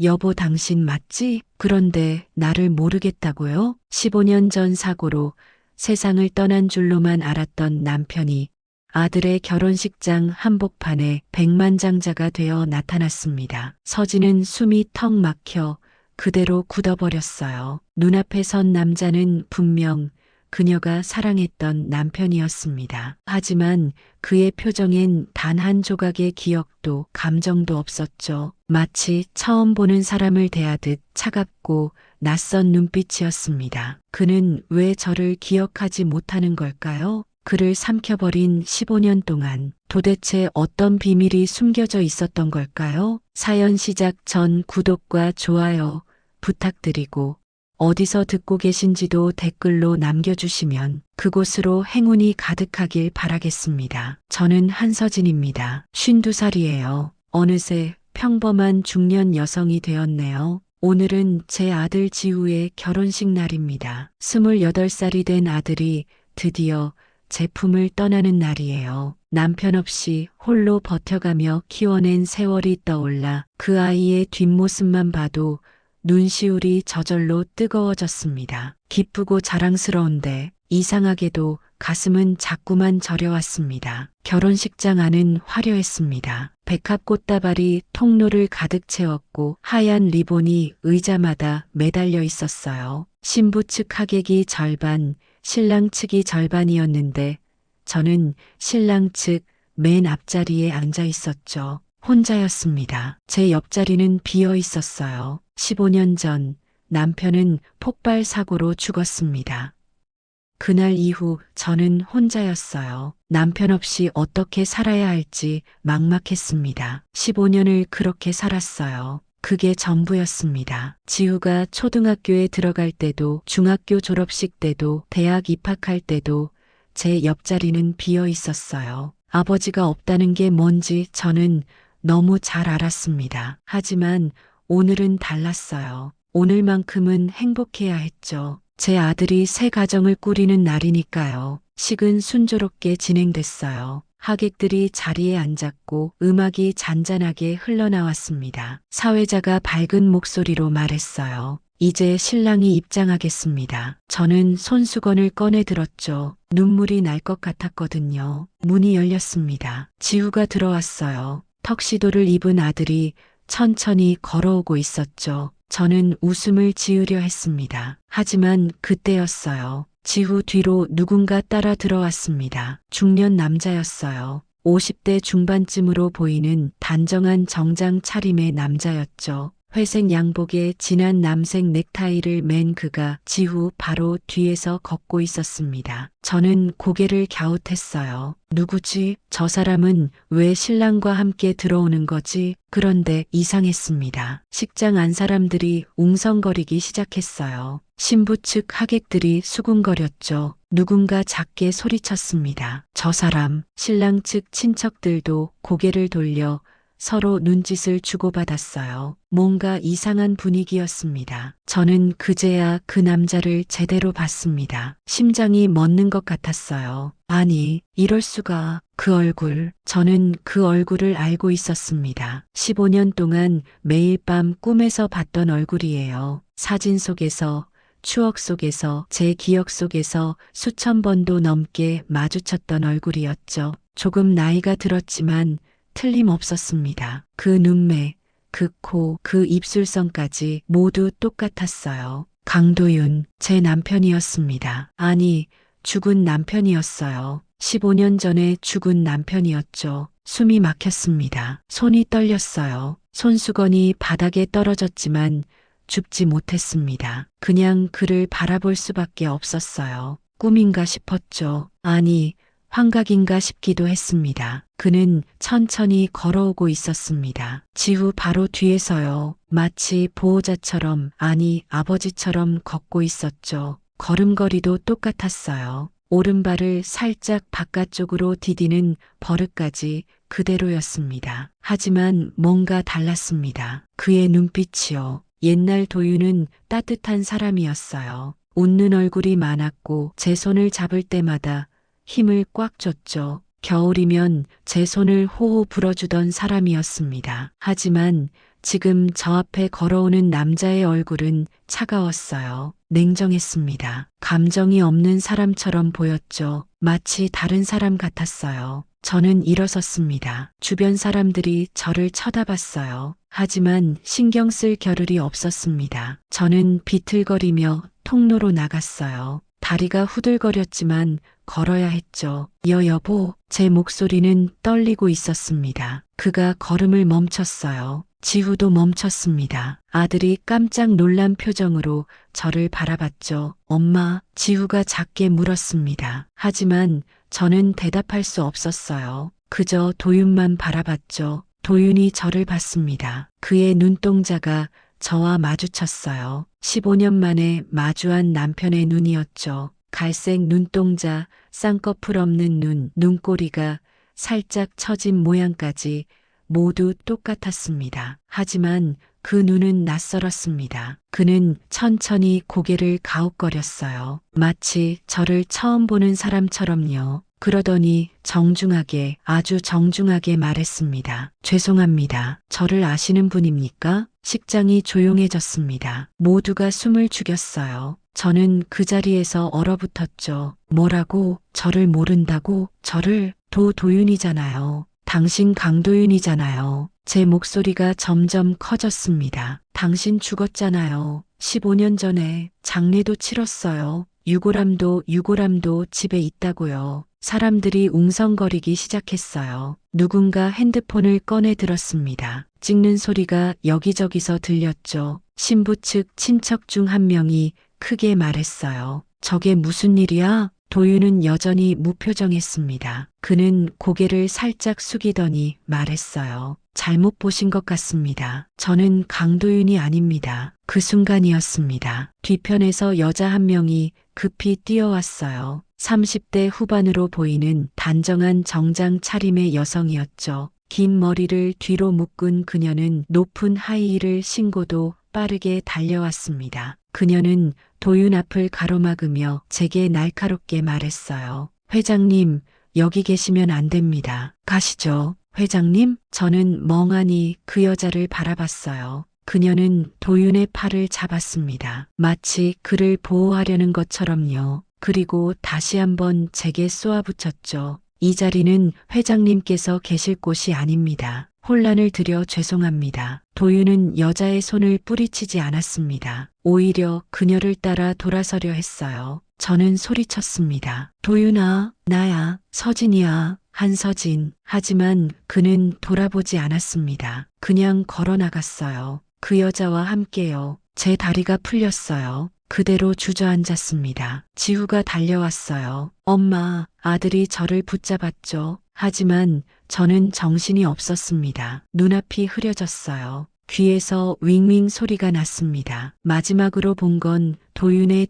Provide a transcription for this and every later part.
여보, 당신 맞지? 그런데 나를 모르겠다고요? 15년 전 사고로 세상을 떠난 줄로만 알았던 남편이 아들의 결혼식장 한복판에 백만장자가 되어 나타났습니다. 서진은 숨이 턱 막혀 그대로 굳어버렸어요. 눈앞에 선 남자는 분명 그녀가 사랑했던 남편이었습니다. 하지만 그의 표정엔 단 한 조각의 기억도 감정도 없었죠. 마치 처음 보는 사람을 대하듯 차갑고 낯선 눈빛이었습니다. 그는 왜 저를 기억하지 못하는 걸까요? 그를 삼켜버린 15년 동안 도대체 어떤 비밀이 숨겨져 있었던 걸까요? 사연 시작 전 구독과 좋아요 부탁드리고 어디서 듣고 계신지도 댓글로 남겨주시면 그곳으로 행운이 가득하길 바라겠습니다. 저는 한서진입니다. 52살이에요. 어느새 평범한 중년 여성이 되었네요. 오늘은 제 아들 지우의 결혼식 날입니다. 28살이 된 아들이 드디어 제 품을 떠나는 날이에요. 남편 없이 홀로 버텨가며 키워낸 세월이 떠올라 그 아이의 뒷모습만 봐도 눈시울이 저절로 뜨거워졌습니다. 기쁘고 자랑스러운데 이상하게도 가슴은 자꾸만 저려왔습니다. 결혼식장 안은 화려했습니다. 백합 꽃다발이 통로를 가득 채웠고 하얀 리본이 의자마다 매달려 있었어요. 신부 측 하객이 절반, 신랑 측이 절반이었는데 저는 신랑 측 맨 앞자리에 앉아 있었죠. 혼자였습니다. 제 옆자리는 비어 있었어요. 15년 전 남편은 폭발 사고로 죽었습니다. 그날 이후 저는 혼자였어요. 남편 없이 어떻게 살아야 할지 막막했습니다. 15년을 그렇게 살았어요. 그게 전부였습니다. 지우가 초등학교에 들어갈 때도, 중학교 졸업식 때도, 대학 입학할 때도 제 옆자리는 비어 있었어요. 아버지가 없다는 게 뭔지 저는 너무 잘 알았습니다. 하지만 오늘은 달랐어요. 오늘만큼은 행복해야 했죠. 제 아들이 새 가정을 꾸리는 날이니까요. 식은 순조롭게 진행됐어요. 하객들이 자리에 앉았고 음악이 잔잔하게 흘러나왔습니다. 사회자가 밝은 목소리로 말했어요. 이제 신랑이 입장하겠습니다. 저는 손수건을 꺼내 들었죠. 눈물이 날 것 같았거든요. 문이 열렸습니다. 지우가 들어왔어요. 턱시도를 입은 아들이 천천히 걸어오고 있었죠. 저는 웃음을 지으려 했습니다. 하지만 그때였어요. 지후 뒤로 누군가 따라 들어왔습니다. 중년 남자였어요. 50대 중반쯤으로 보이는 단정한 정장 차림의 남자였죠. 회색 양복에 진한 남색 넥타이를 맨 그가 지후 바로 뒤에서 걷고 있었습니다. 저는 고개를 갸웃했어요. 누구지? 저 사람은 왜 신랑과 함께 들어오는 거지? 그런데 이상했습니다. 식장 안 사람들이 웅성거리기 시작했어요. 신부 측 하객들이 수군거렸죠. 누군가 작게 소리쳤습니다. 저 사람. 신랑 측 친척들도 고개를 돌려 서로 눈짓을 주고받았어요. 뭔가 이상한 분위기였습니다. 저는 그제야 그 남자를 제대로 봤습니다. 심장이 멎는 것 같았어요. 아니, 이럴 수가. 그 얼굴. 저는 그 얼굴을 알고 있었습니다. 15년 동안 매일 밤 꿈에서 봤던 얼굴이에요. 사진 속에서, 추억 속에서, 제 기억 속에서 수천 번도 넘게 마주쳤던 얼굴이었죠. 조금 나이가 들었지만 틀림없었습니다. 그 눈매, 그 코, 그 입술선까지 모두 똑같았어요. 강도윤, 제 남편이었습니다. 아니, 죽은 남편이었어요. 15년 전에 죽은 남편이었죠. 숨이 막혔습니다. 손이 떨렸어요. 손수건이 바닥에 떨어졌지만 죽지 못했습니다. 그냥 그를 바라볼 수밖에 없었어요. 꿈인가 싶었죠. 아니, 환각인가 싶기도 했습니다. 그는 천천히 걸어오고 있었습니다. 지후 바로 뒤에서요. 마치 보호자처럼, 아니 아버지처럼 걷고 있었죠. 걸음걸이도 똑같았어요. 오른발을 살짝 바깥쪽으로 디디는 버릇까지 그대로였습니다. 하지만 뭔가 달랐습니다. 그의 눈빛이요. 옛날 도윤은 따뜻한 사람이었어요. 웃는 얼굴이 많았고 제 손을 잡을 때마다 힘을 꽉 줬죠. 겨울이면 제 손을 호호 불어주던 사람이었습니다. 하지만 지금 저 앞에 걸어오는 남자의 얼굴은 차가웠어요. 냉정했습니다. 감정이 없는 사람처럼 보였죠. 마치 다른 사람 같았어요. 저는 일어섰습니다. 주변 사람들이 저를 쳐다봤어요. 하지만 신경 쓸 겨를이 없었습니다. 저는 비틀거리며 통로로 나갔어요. 다리가 후들거렸지만 걸어야 했죠. 여보, 제 목소리는 떨리고 있었습니다. 그가 걸음을 멈췄어요. 지우도 멈췄습니다. 아들이 깜짝 놀란 표정으로 저를 바라봤죠. 엄마, 지우가 작게 물었습니다. 하지만 저는 대답할 수 없었어요. 그저 도윤만 바라봤죠. 도윤이 저를 봤습니다. 그의 눈동자가 저와 마주쳤어요. 15년 만에 마주한 남편의 눈이었죠. 갈색 눈동자, 쌍꺼풀 없는 눈, 눈꼬리가 살짝 처진 모양까지 모두 똑같았습니다. 하지만 그 눈은 낯설었습니다. 그는 천천히 고개를 가웃거렸어요. 마치 저를 처음 보는 사람처럼요. 그러더니 정중하게, 아주 정중하게 말했습니다. 죄송합니다. 저를 아시는 분입니까? 식장이 조용해졌습니다. 모두가 숨을 죽였어요. 저는 그 자리에서 얼어붙었죠. 뭐라고? 저를 모른다고? 저를? 도윤이잖아요. 당신 강도윤이잖아요. 제 목소리가 점점 커졌습니다. 당신 죽었잖아요. 15년 전에 장례도 치렀어요. 유골함도 집에 있다고요. 사람들이 웅성거리기 시작했어요. 누군가 핸드폰을 꺼내 들었습니다. 찍는 소리가 여기저기서 들렸죠. 신부 측 친척 중 한 명이 크게 말했어요. 저게 무슨 일이야? 도윤은 여전히 무표정했습니다. 그는 고개를 살짝 숙이더니 말했어요. 잘못 보신 것 같습니다. 저는 강도윤이 아닙니다. 그 순간이었습니다. 뒤편에서 여자 한 명이 급히 뛰어왔어요. 30대 후반으로 보이는 단정한 정장 차림의 여성이었죠. 긴 머리를 뒤로 묶은 그녀는 높은 하이힐을 신고도 빠르게 달려왔습니다. 그녀는 도윤 앞을 가로막으며 제게 날카롭게 말했어요. 회장님, 여기 계시면 안 됩니다. 가시죠. 회장님? 저는 멍하니 그 여자를 바라봤어요. 그녀는 도윤의 팔을 잡았습니다. 마치 그를 보호하려는 것처럼요. 그리고 다시 한번 제게 쏘아붙였죠. 이 자리는 회장님께서 계실 곳이 아닙니다. 혼란을 드려 죄송합니다. 도윤은 여자의 손을 뿌리치지 않았습니다. 오히려 그녀를 따라 돌아서려 했어요. 저는 소리쳤습니다. 도윤아, 나야, 서진이야, 한서진. 하지만 그는 돌아보지 않았습니다. 그냥 걸어 나갔어요. 그 여자와 함께요. 제 다리가 풀렸어요. 그대로 주저앉았습니다. 지우가 달려왔어요. 엄마, 아들이 저를 붙잡았죠. 하지만 저는 정신이 없었습니다. 눈앞이 흐려졌어요. 귀에서 윙윙 소리가 났습니다. 마지막으로 본 건 도윤의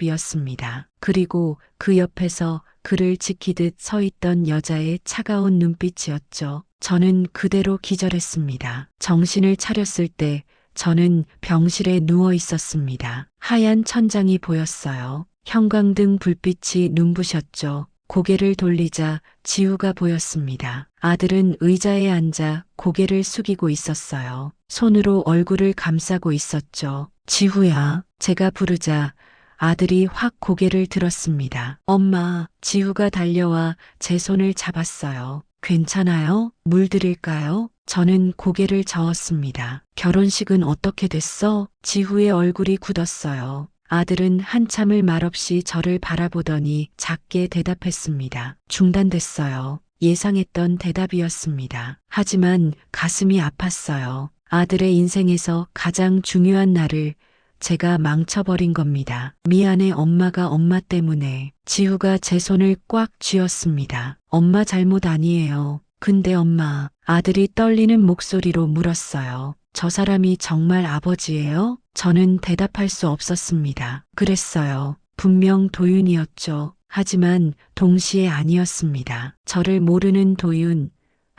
뒷모습이었습니다. 그리고 그 옆에서 그를 지키듯 서 있던 여자의 차가운 눈빛이었죠. 저는 그대로 기절했습니다. 정신을 차렸을 때 저는 병실에 누워 있었습니다. 하얀 천장이 보였어요. 형광등 불빛이 눈부셨죠. 고개를 돌리자 지우가 보였습니다. 아들은 의자에 앉아 고개를 숙이고 있었어요. 손으로 얼굴을 감싸고 있었죠. 지우야, 제가 부르자 아들이 확 고개를 들었습니다. 엄마, 지우가 달려와 제 손을 잡았어요. 괜찮아요? 물 드릴까요? 저는 고개를 저었습니다. 결혼식은 어떻게 됐어? 지우의 얼굴이 굳었어요. 아들은 한참을 말없이 저를 바라보더니 작게 대답했습니다. 중단됐어요. 예상했던 대답이었습니다. 하지만 가슴이 아팠어요. 아들의 인생에서 가장 중요한 날을 제가 망쳐버린 겁니다. 미안해 엄마가 엄마 때문에. 지우가 제 손을 꽉 쥐었습니다. 엄마 잘못 아니에요. 근데 엄마, 아들이 떨리는 목소리로 물었어요. 저 사람이 정말 아버지예요? 저는 대답할 수 없었습니다. 그랬어요. 분명 도윤이었죠. 하지만 동시에 아니었습니다. 저를 모르는 도윤,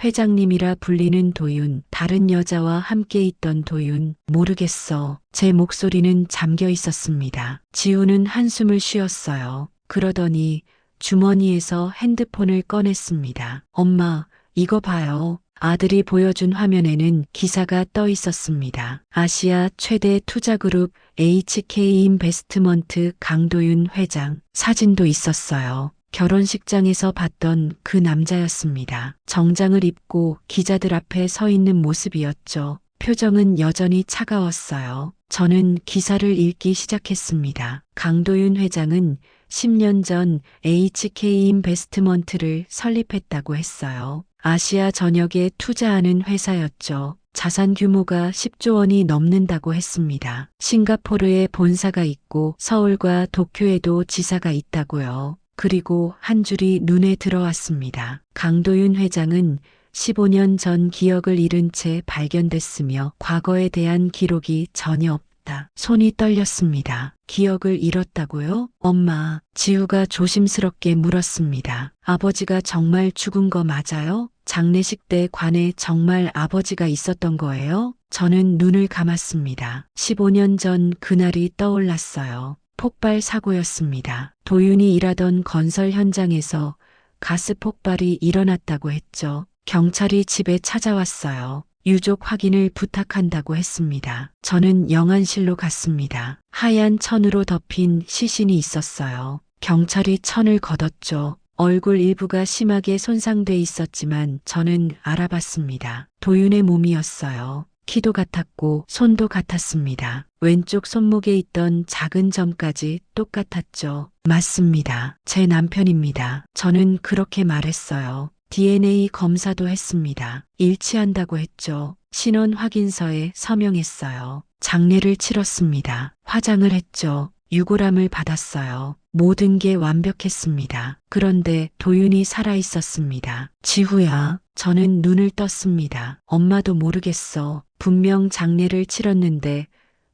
회장님이라 불리는 도윤, 다른 여자와 함께 있던 도윤, 모르겠어. 제 목소리는 잠겨 있었습니다. 지우는 한숨을 쉬었어요. 그러더니 주머니에서 핸드폰을 꺼냈습니다. 엄마, 이거 봐요. 아들이 보여준 화면에는 기사가 떠 있었습니다. 아시아 최대 투자그룹 HK인베스트먼트 강도윤 회장 사진도 있었어요. 결혼식장에서 봤던 그 남자였습니다. 정장을 입고 기자들 앞에 서 있는 모습이었죠. 표정은 여전히 차가웠어요. 저는 기사를 읽기 시작했습니다. 강도윤 회장은 10년 전 HK인베스트먼트를 설립했다고 했어요. 아시아 전역에 투자하는 회사였죠. 자산 규모가 10조 원이 넘는다고 했습니다. 싱가포르에 본사가 있고 서울과 도쿄에도 지사가 있다고요. 그리고 한 줄이 눈에 들어왔습니다. 강도윤 회장은 15년 전 기억을 잃은 채 발견됐으며 과거에 대한 기록이 전혀 없다. 손이 떨렸습니다. 기억을 잃었다고요? 엄마, 지우가 조심스럽게 물었습니다. 아버지가 정말 죽은 거 맞아요? 장례식 때 관에 정말 아버지가 있었던 거예요? 저는 눈을 감았습니다. 15년 전 그날이 떠올랐어요. 폭발 사고였습니다. 도윤이 일하던 건설 현장에서 가스 폭발이 일어났다고 했죠. 경찰이 집에 찾아왔어요. 유족 확인을 부탁한다고 했습니다. 저는 영안실로 갔습니다. 하얀 천으로 덮인 시신이 있었어요. 경찰이 천을 걷었죠. 얼굴 일부가 심하게 손상돼 있었지만 저는 알아봤습니다. 도윤의 몸이었어요. 키도 같았고 손도 같았습니다. 왼쪽 손목에 있던 작은 점까지 똑같았죠. 맞습니다. 제 남편입니다. 저는 그렇게 말했어요. DNA 검사도 했습니다. 일치한다고 했죠. 신원 확인서에 서명했어요. 장례를 치렀습니다. 화장을 했죠. 유골함을 받았어요. 모든 게 완벽했습니다. 그런데 도윤이 살아 있었습니다. 지후야, 저는 눈을 떴습니다. 엄마도 모르겠어. 분명 장례를 치렀는데,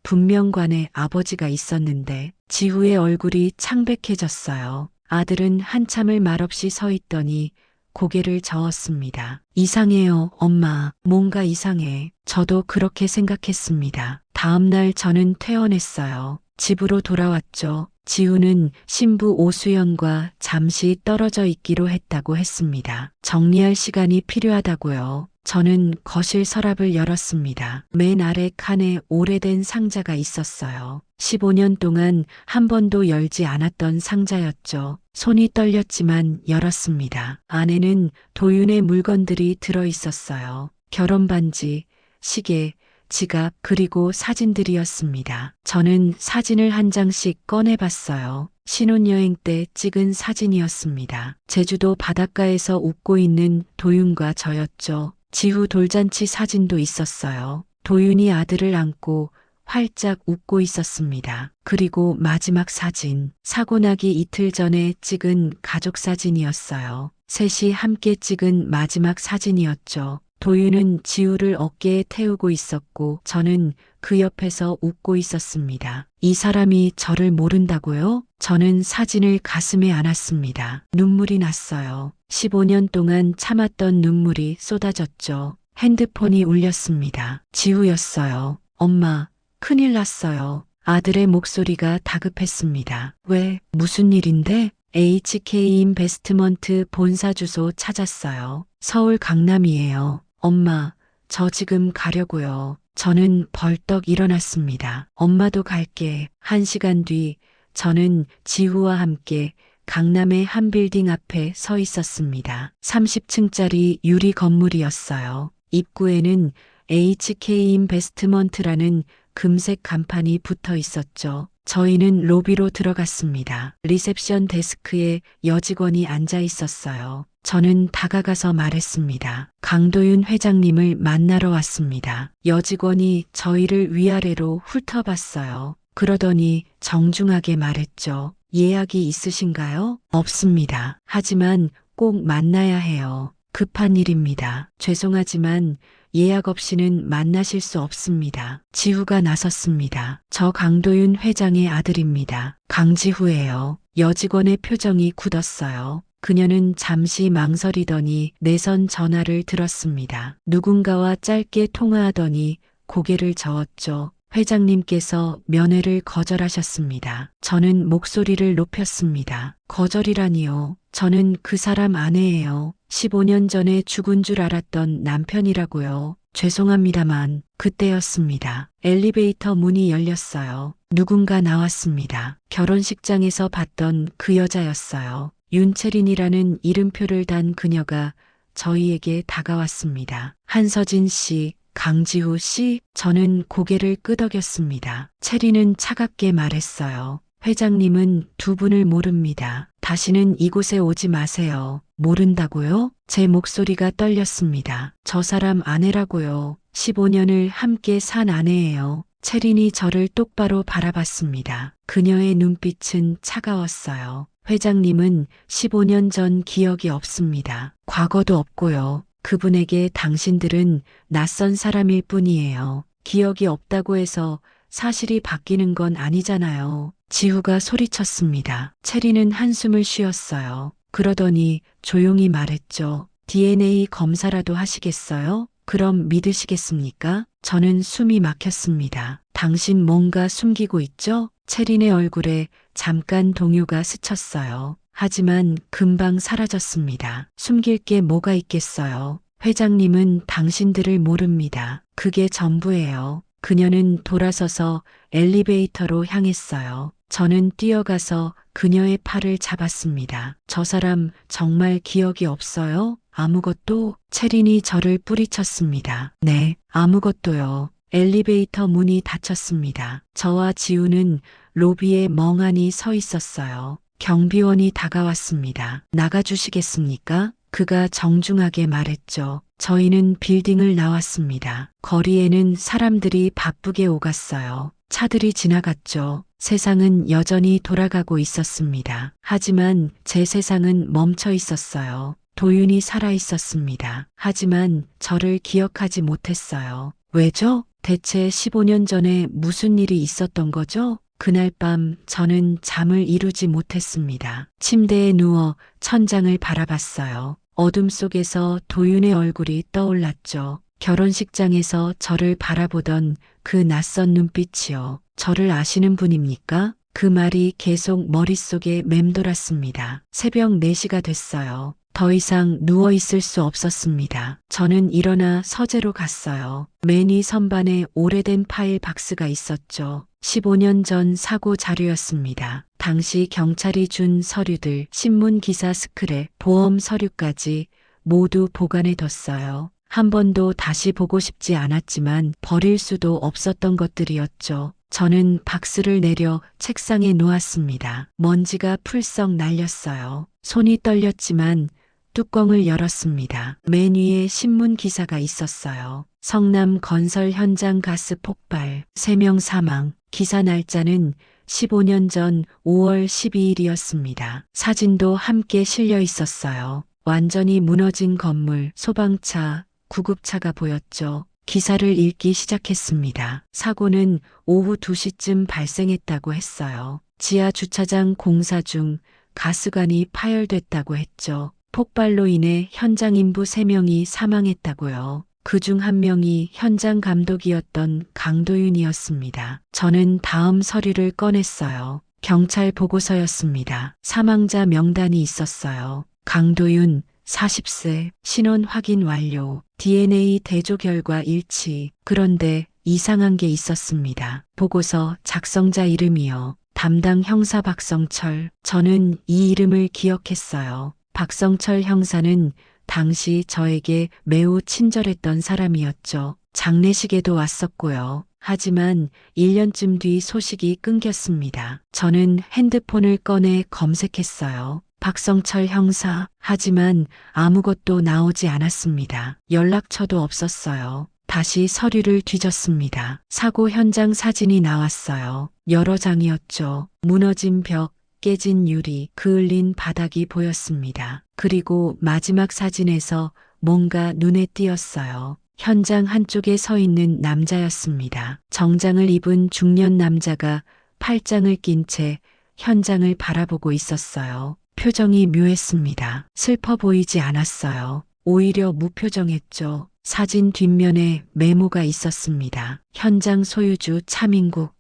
분명 관에 아버지가 있었는데, 지후의 얼굴이 창백해졌어요. 아들은 한참을 말없이 서 있더니 고개를 저었습니다. 이상해요, 엄마. 뭔가 이상해. 저도 그렇게 생각했습니다. 다음 날 저는 퇴원했어요. 집으로 돌아왔죠. 지우는 신부 오수연과 잠시 떨어져 있기로 했다고 했습니다. 정리할 시간이 필요하다고요. 저는 거실 서랍을 열었습니다. 맨 아래 칸에 오래된 상자가 있었어요. 15년 동안 한 번도 열지 않았던 상자였죠. 손이 떨렸지만 열었습니다. 안에는 도윤의 물건들이 들어 있었어요. 결혼 반지, 시계, 지갑, 그리고 사진들이었습니다. 저는 사진을 한 장씩 꺼내봤어요. 신혼여행 때 찍은 사진이었습니다. 제주도 바닷가에서 웃고 있는 도윤과 저였죠. 지후 돌잔치 사진도 있었어요. 도윤이 아들을 안고 활짝 웃고 있었습니다. 그리고 마지막 사진, 사고 나기 이틀 전에 찍은 가족 사진이었어요. 셋이 함께 찍은 마지막 사진이었죠. 도윤은 지우를 어깨에 태우고 있었고 저는 그 옆에서 웃고 있었습니다. 이 사람이 저를 모른다고요? 저는 사진을 가슴에 안았습니다. 눈물이 났어요. 15년 동안 참았던 눈물이 쏟아졌죠. 핸드폰이 울렸습니다. 지우였어요. 엄마, 큰일 났어요. 아들의 목소리가 다급했습니다. 왜? 무슨 일인데? HK인베스트먼트 본사 주소 찾았어요. 서울 강남이에요. 엄마, 저 지금 가려고요. 저는 벌떡 일어났습니다. 엄마도 갈게. 1시간 뒤 저는 지우와 함께 강남의 한 빌딩 앞에 서 있었습니다. 30층짜리 유리 건물이었어요. 입구에는 HK인베스트먼트라는 금색 간판이 붙어 있었죠. 저희는 로비로 들어갔습니다. 리셉션 데스크에 여직원이 앉아 있었어요. 저는 다가가서 말했습니다. 강도윤 회장님을 만나러 왔습니다. 여직원이 저희를 위아래로 훑어봤어요. 그러더니 정중하게 말했죠. 예약이 있으신가요? 없습니다. 하지만 꼭 만나야 해요. 급한 일입니다. 죄송하지만 예약 없이는 만나실 수 없습니다. 지후가 나섰습니다. 저 강도윤 회장의 아들입니다. 강지후예요. 여직원의 표정이 굳었어요. 그녀는 잠시 망설이더니 내선 전화를 들었습니다. 누군가와 짧게 통화하더니 고개를 저었죠. 회장님께서 면회를 거절하셨습니다. 저는 목소리를 높였습니다. 거절이라니요. 저는 그 사람 아내예요. 15년 전에 죽은 줄 알았던 남편이라고요. 죄송합니다만 그때였습니다. 엘리베이터 문이 열렸어요. 누군가 나왔습니다. 결혼식장에서 봤던 그 여자였어요. 윤채린이라는 이름표를 단 그녀가 저희에게 다가왔습니다. 한서진 씨, 강지후 씨, 저는 고개를 끄덕였습니다. 채린은 차갑게 말했어요. 회장님은 두 분을 모릅니다. 다시는 이곳에 오지 마세요. 모른다고요? 제 목소리가 떨렸습니다. 저 사람 아내라고요. 15년을 함께 산 아내예요. 채린이 저를 똑바로 바라봤습니다. 그녀의 눈빛은 차가웠어요. 회장님은 15년 전 기억이 없습니다. 과거도 없고요. 그분에게 당신들은 낯선 사람일 뿐이에요. 기억이 없다고 해서 사실이 바뀌는 건 아니잖아요. 지후가 소리쳤습니다. 채리는 한숨을 쉬었어요. 그러더니 조용히 말했죠. DNA 검사라도 하시겠어요? 그럼 믿으시겠습니까? 저는 숨이 막혔습니다. 당신 뭔가 숨기고 있죠? 채린의 얼굴에 잠깐 동요가 스쳤어요. 하지만 금방 사라졌습니다. 숨길 게 뭐가 있겠어요? 회장님은 당신들을 모릅니다. 그게 전부예요. 그녀는 돌아서서 엘리베이터로 향했어요. 저는 뛰어가서 그녀의 팔을 잡았습니다. 저 사람 정말 기억이 없어요? 아무것도? 채린이 저를 뿌리쳤습니다. 네, 아무것도요. 엘리베이터 문이 닫혔습니다. 저와 지우는 로비에 멍하니 서 있었어요. 경비원이 다가왔습니다. 나가주시겠습니까? 그가 정중하게 말했죠. 저희는 빌딩을 나왔습니다. 거리에는 사람들이 바쁘게 오갔어요. 차들이 지나갔죠. 세상은 여전히 돌아가고 있었습니다. 하지만 제 세상은 멈춰 있었어요. 도윤이 살아 있었습니다. 하지만 저를 기억하지 못했어요. 왜죠? 대체 15년 전에 무슨 일이 있었던 거죠? 그날 밤 저는 잠을 이루지 못했습니다. 침대에 누워 천장을 바라봤어요. 어둠 속에서 도윤의 얼굴이 떠올랐죠. 결혼식장에서 저를 바라보던 그 낯선 눈빛이요. 저를 아시는 분입니까? 그 말이 계속 머릿속에 맴돌았습니다. 새벽 4시가 됐어요. 더 이상 누워 있을 수 없었습니다. 저는 일어나 서재로 갔어요. 맨 위 선반에 오래된 파일 박스가 있었죠. 15년 전 사고 자료였습니다. 당시 경찰이 준 서류들, 신문 기사 스크랩, 보험 서류까지 모두 보관해 뒀어요. 한 번도 다시 보고 싶지 않았지만 버릴 수도 없었던 것들이었죠. 저는 박스를 내려 책상에 놓았습니다. 먼지가 풀썩 날렸어요. 손이 떨렸지만 뚜껑을 열었습니다. 맨 위에 신문 기사가 있었어요. 성남 건설 현장 가스 폭발, 3명 사망. 기사 날짜는 15년 전 5월 12일이었습니다. 사진도 함께 실려 있었어요. 완전히 무너진 건물, 소방차, 구급차가 보였죠. 기사를 읽기 시작했습니다. 사고는 오후 2시쯤 발생했다고 했어요. 지하 주차장 공사 중 가스관이 파열됐다고 했죠. 폭발로 인해 현장 인부 3명이 사망했다고요. 그중 한 명이 현장 감독이었던 강도윤이었습니다. 저는 다음 서류를 꺼냈어요. 경찰 보고서였습니다. 사망자 명단이 있었어요. 강도윤 40세, 신원 확인 완료, DNA 대조 결과 일치. 그런데 이상한 게 있었습니다. 보고서 작성자 이름이요. 담당 형사 박성철. 저는 이 이름을 기억했어요. 박성철 형사는 당시 저에게 매우 친절했던 사람이었죠. 장례식에도 왔었고요. 하지만 1년쯤 뒤 소식이 끊겼습니다. 저는 핸드폰을 꺼내 검색했어요. 박성철 형사. 하지만 아무것도 나오지 않았습니다. 연락처도 없었어요. 다시 서류를 뒤졌습니다. 사고 현장 사진이 나왔어요. 여러 장이었죠. 무너진 벽, 깨진 유리, 그을린 바닥이 보였습니다. 그리고 마지막 사진에서 뭔가 눈에 띄었어요. 현장 한쪽에 서 있는 남자였습니다. 정장을 입은 중년 남자가 팔짱을 낀 채 현장을 바라보고 있었어요. 표정이 묘했습니다. 슬퍼 보이지 않았어요. 오히려 무표정했죠. 사진 뒷면에 메모가 있었습니다. 현장 소유주 차민국,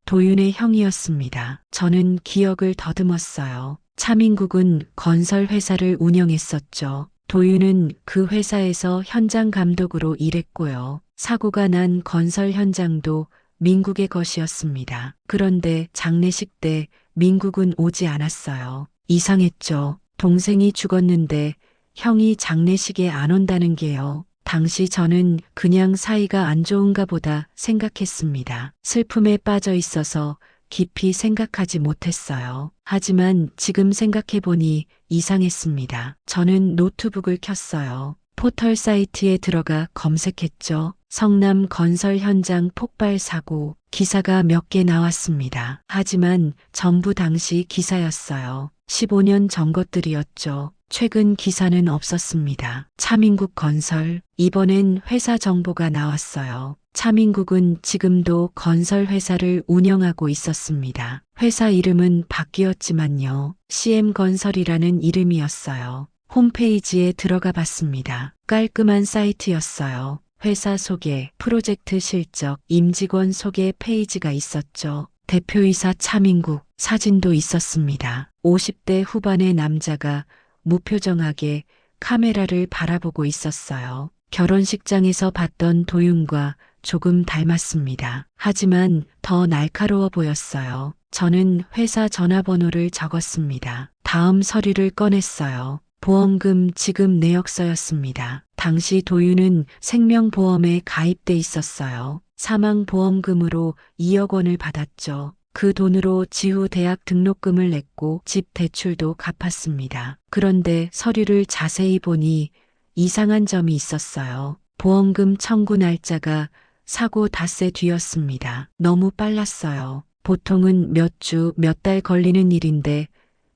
도윤의 형이었습니다. 저는 기억을 더듬었어요. 차민국은 건설회사를 운영했었죠. 도윤은 그 회사에서 현장 감독으로 일했고요. 사고가 난 건설 현장도 민국의 것이었습니다. 그런데 장례식 때 민국은 오지 않았어요. 이상했죠. 동생이 죽었는데 형이 장례식에 안 온다는 게요. 당시 저는 그냥 사이가 안 좋은가 보다 생각했습니다. 슬픔에 빠져 있어서 깊이 생각하지 못했어요. 하지만 지금 생각해보니 이상했습니다. 저는 노트북을 켰어요. 포털 사이트에 들어가 검색했죠. 성남 건설 현장 폭발 사고 기사가 몇 개 나왔습니다. 하지만 전부 당시 기사였어요. 15년 전 것들이었죠. 최근 기사는 없었습니다. 차민국 건설, 이번엔 회사 정보가 나왔어요. 차민국은 지금도 건설 회사를 운영하고 있었습니다. 회사 이름은 바뀌었지만요. CM건설이라는 이름이었어요. 홈페이지에 들어가 봤습니다. 깔끔한 사이트였어요. 회사 소개, 프로젝트 실적, 임직원 소개 페이지가 있었죠. 대표이사 차민국, 사진도 있었습니다. 50대 후반의 남자가 무표정하게 카메라를 바라보고 있었어요. 결혼식장에서 봤던 도윤과 조금 닮았습니다. 하지만 더 날카로워 보였어요. 저는 회사 전화번호를 적었습니다. 다음 서류를 꺼냈어요. 보험금 지급 내역서였습니다. 당시 도윤은 생명보험에 가입돼 있었어요. 사망보험금으로 2억 원을 받았죠. 그 돈으로 지후 대학 등록금을 냈고 집 대출도 갚았습니다. 그런데 서류를 자세히 보니 이상한 점이 있었어요. 보험금 청구 날짜가 사고 닷새 뒤였습니다. 너무 빨랐어요. 보통은 몇 주, 몇 달 걸리는 일인데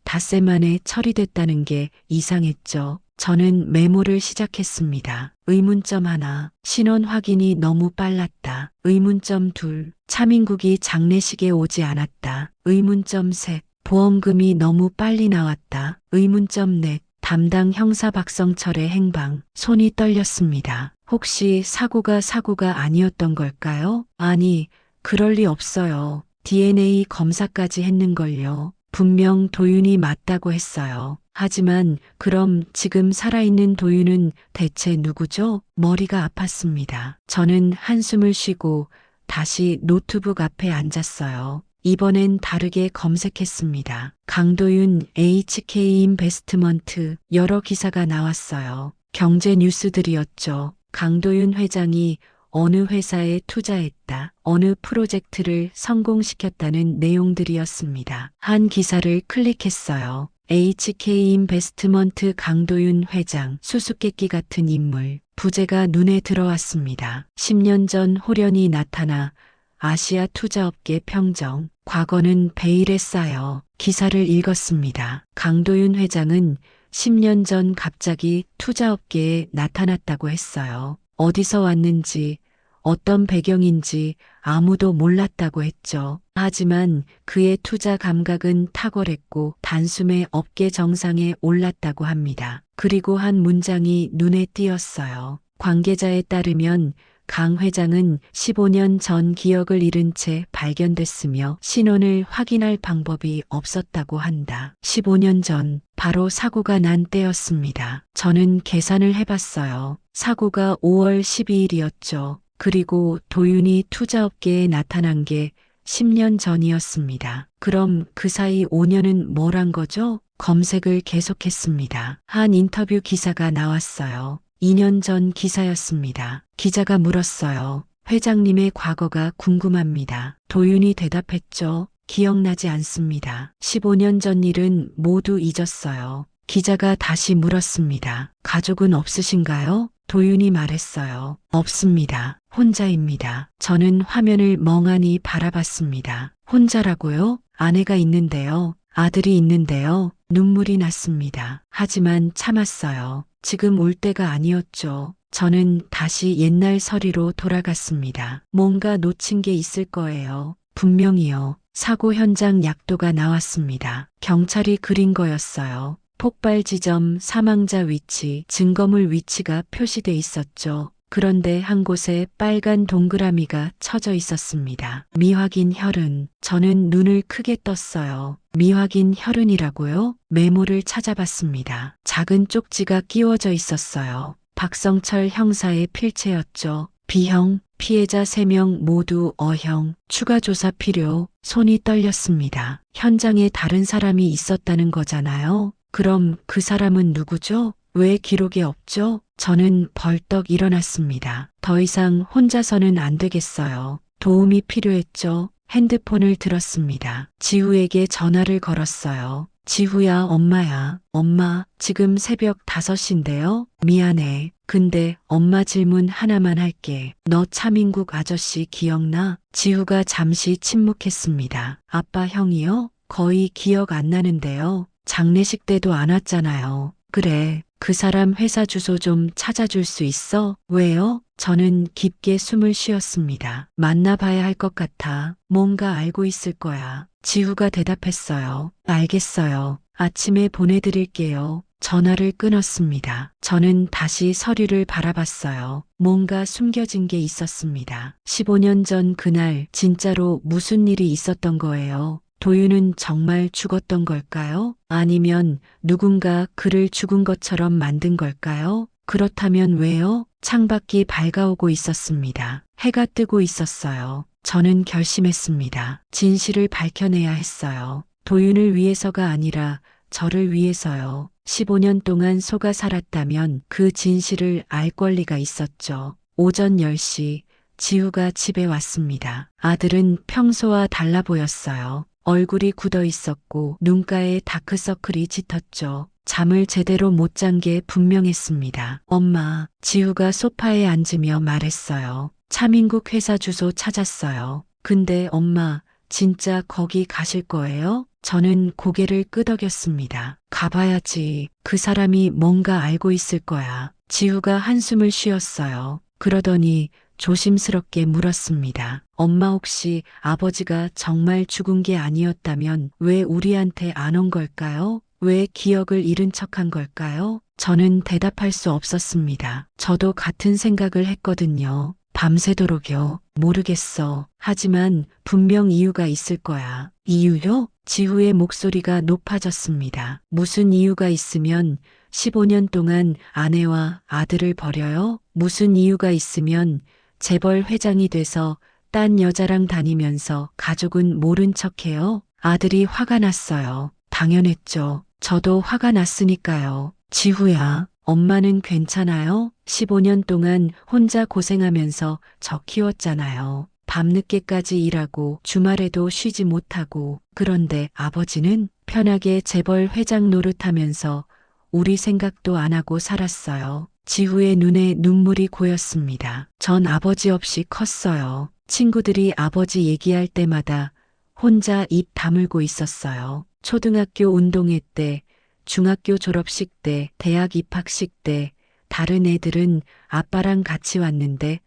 닷새 만에 처리됐다는 게 이상했죠. 저는 메모를 시작했습니다. 의문점 하나, 신원 확인이 너무 빨랐다. 의문점 둘, 차민국이 장례식에 오지 않았다. 의문점 셋, 보험금이 너무 빨리 나왔다. 의문점 넷, 담당 형사 박성철의 행방, 손이 떨렸습니다. 혹시 사고가 아니었던 걸까요? 아니, 그럴 리 없어요. DNA 검사까지 했는걸요. 분명 도윤이 맞다고 했어요. 하지만 그럼 지금 살아있는 도윤은 대체 누구죠? 머리가 아팠습니다. 저는 한숨을 쉬고 다시 노트북 앞에 앉았어요. 이번엔 다르게 검색했습니다. 강도윤 HK인베스트먼트 여러 기사가 나왔어요. 경제 뉴스들이었죠. 강도윤 회장이 어느 회사에 투자했다, 어느 프로젝트를 성공시켰다는 내용들이었습니다. 한 기사를 클릭했어요. HK인베스트먼트 강도윤 회장, 수수께끼 같은 인물, 부재가 눈에 들어왔습니다. 10년 전 호련이 나타나 아시아 투자업계 평정, 과거는 베일에 쌓여 기사를 읽었습니다. 강도윤 회장은 10년 전 갑자기 투자업계에 나타났다고 했어요. 어디서 왔는지 어떤 배경인지 아무도 몰랐다고 했죠. 하지만 그의 투자 감각은 탁월했고 단숨에 업계 정상에 올랐다고 합니다. 그리고 한 문장이 눈에 띄었어요. 관계자에 따르면 강 회장은 15년 전 기억을 잃은 채 발견됐으며 신원을 확인할 방법이 없었다고 한다. 15년 전 바로 사고가 난 때였습니다. 저는 계산을 해봤어요. 사고가 5월 12일이었죠. 그리고 도윤이 투자업계에 나타난 게 10년 전이었습니다. 그럼 그 사이 5년은 뭘 한 거죠? 검색을 계속했습니다. 한 인터뷰 기사가 나왔어요. 2년 전 기사였습니다. 기자가 물었어요. 회장님의 과거가 궁금합니다. 도윤이 대답했죠. 기억나지 않습니다. 15년 전 일은 모두 잊었어요. 기자가 다시 물었습니다. 가족은 없으신가요? 도윤이 말했어요. 없습니다. 혼자입니다. 저는 화면을 멍하니 바라봤습니다. 혼자라고요? 아내가 있는데요. 아들이 있는데요. 눈물이 났습니다. 하지만 참았어요. 지금 울 때가 아니었죠. 저는 다시 옛날 서리로 돌아갔습니다. 뭔가 놓친 게 있을 거예요. 분명히요. 사고 현장 약도가 나왔습니다. 경찰이 그린 거였어요. 폭발 지점, 사망자 위치, 증거물 위치가 표시돼 있었죠. 그런데 한 곳에 빨간 동그라미가 쳐져 있었습니다. 미확인 혈흔. 저는 눈을 크게 떴어요. 미확인 혈흔이라고요? 메모를 찾아봤습니다. 작은 쪽지가 끼워져 있었어요. 박성철 형사의 필체였죠. B형, 피해자 3명 모두 어형, 추가 조사 필요. 손이 떨렸습니다. 현장에 다른 사람이 있었다는 거잖아요. 그럼 그 사람은 누구죠? 왜 기록에 없죠? 저는 벌떡 일어났습니다. 더 이상 혼자서는 안 되겠어요. 도움이 필요했죠. 핸드폰을 들었습니다. 지우에게 전화를 걸었어요. 지우야, 엄마야. 엄마, 지금 새벽 5시인데요. 미안해. 근데 엄마 질문 하나만 할게. 너 차민국 아저씨 기억나? 지우가 잠시 침묵했습니다. 아빠 형이요? 거의 기억 안 나는데요. 장례식 때도 안 왔잖아요. 그래. 그 사람 회사 주소 좀 찾아줄 수 있어? 왜요? 저는 깊게 숨을 쉬었습니다. 만나봐야 할 것 같아. 뭔가 알고 있을 거야. 지우가 대답했어요. 알겠어요. 아침에 보내드릴게요. 전화를 끊었습니다. 저는 다시 서류를 바라봤어요. 뭔가 숨겨진 게 있었습니다. 15년 전 그날 진짜로 무슨 일이 있었던 거예요. 도윤은 정말 죽었던 걸까요? 아니면 누군가 그를 죽은 것처럼 만든 걸까요? 그렇다면 왜요? 창밖이 밝아오고 있었습니다. 해가 뜨고 있었어요. 저는 결심했습니다. 진실을 밝혀내야 했어요. 도윤을 위해서가 아니라 저를 위해서요. 15년 동안 속아 살았다면 그 진실을 알 권리가 있었죠. 오전 10시 지우가 집에 왔습니다. 아들은 평소와 달라 보였어요. 얼굴이 굳어 있었고 눈가에 다크서클이 짙었죠. 잠을 제대로 못 잔 게 분명했습니다. 엄마, 지우가 소파에 앉으며 말했어요. 차민국 회사 주소 찾았어요. 근데 엄마, 진짜 거기 가실 거예요? 저는 고개를 끄덕였습니다. 가봐야지. 그 사람이 뭔가 알고 있을 거야. 지우가 한숨을 쉬었어요. 그러더니 조심스럽게 물었습니다. 엄마 혹시 아버지가 정말 죽은 게 아니었다면 왜 우리한테 안 온 걸까요? 왜 기억을 잃은 척한 걸까요? 저는 대답할 수 없었습니다. 저도 같은 생각을 했거든요. 밤새도록요. 모르겠어. 하지만 분명 이유가 있을 거야. 이유요? 지우의 목소리가 높아졌습니다. 무슨 이유가 있으면 15년 동안 아내와 아들을 버려요? 무슨 이유가 있으면 재벌 회장이 돼서 딴 여자랑 다니면서 가족은 모른 척해요? 아들이 화가 났어요. 당연했죠. 저도 화가 났으니까요. 지우야, 엄마는 괜찮아요? 15년 동안 혼자 고생하면서 저 키웠잖아요. 밤늦게까지 일하고 주말에도 쉬지 못하고. 그런데 아버지는 편하게 재벌 회장 노릇하면서 우리 생각도 안 하고 살았어요. 지우의 눈에 눈물이 고였습니다. 전 아버지 없이 컸어요. 친구들이 아버지 얘기할 때마다 혼자 입 다물고 있었어요. 초등학교 운동회 때, 중학교 졸업식 때, 대학 입학식 때, 다른 애들은 아빠랑 같이 왔는데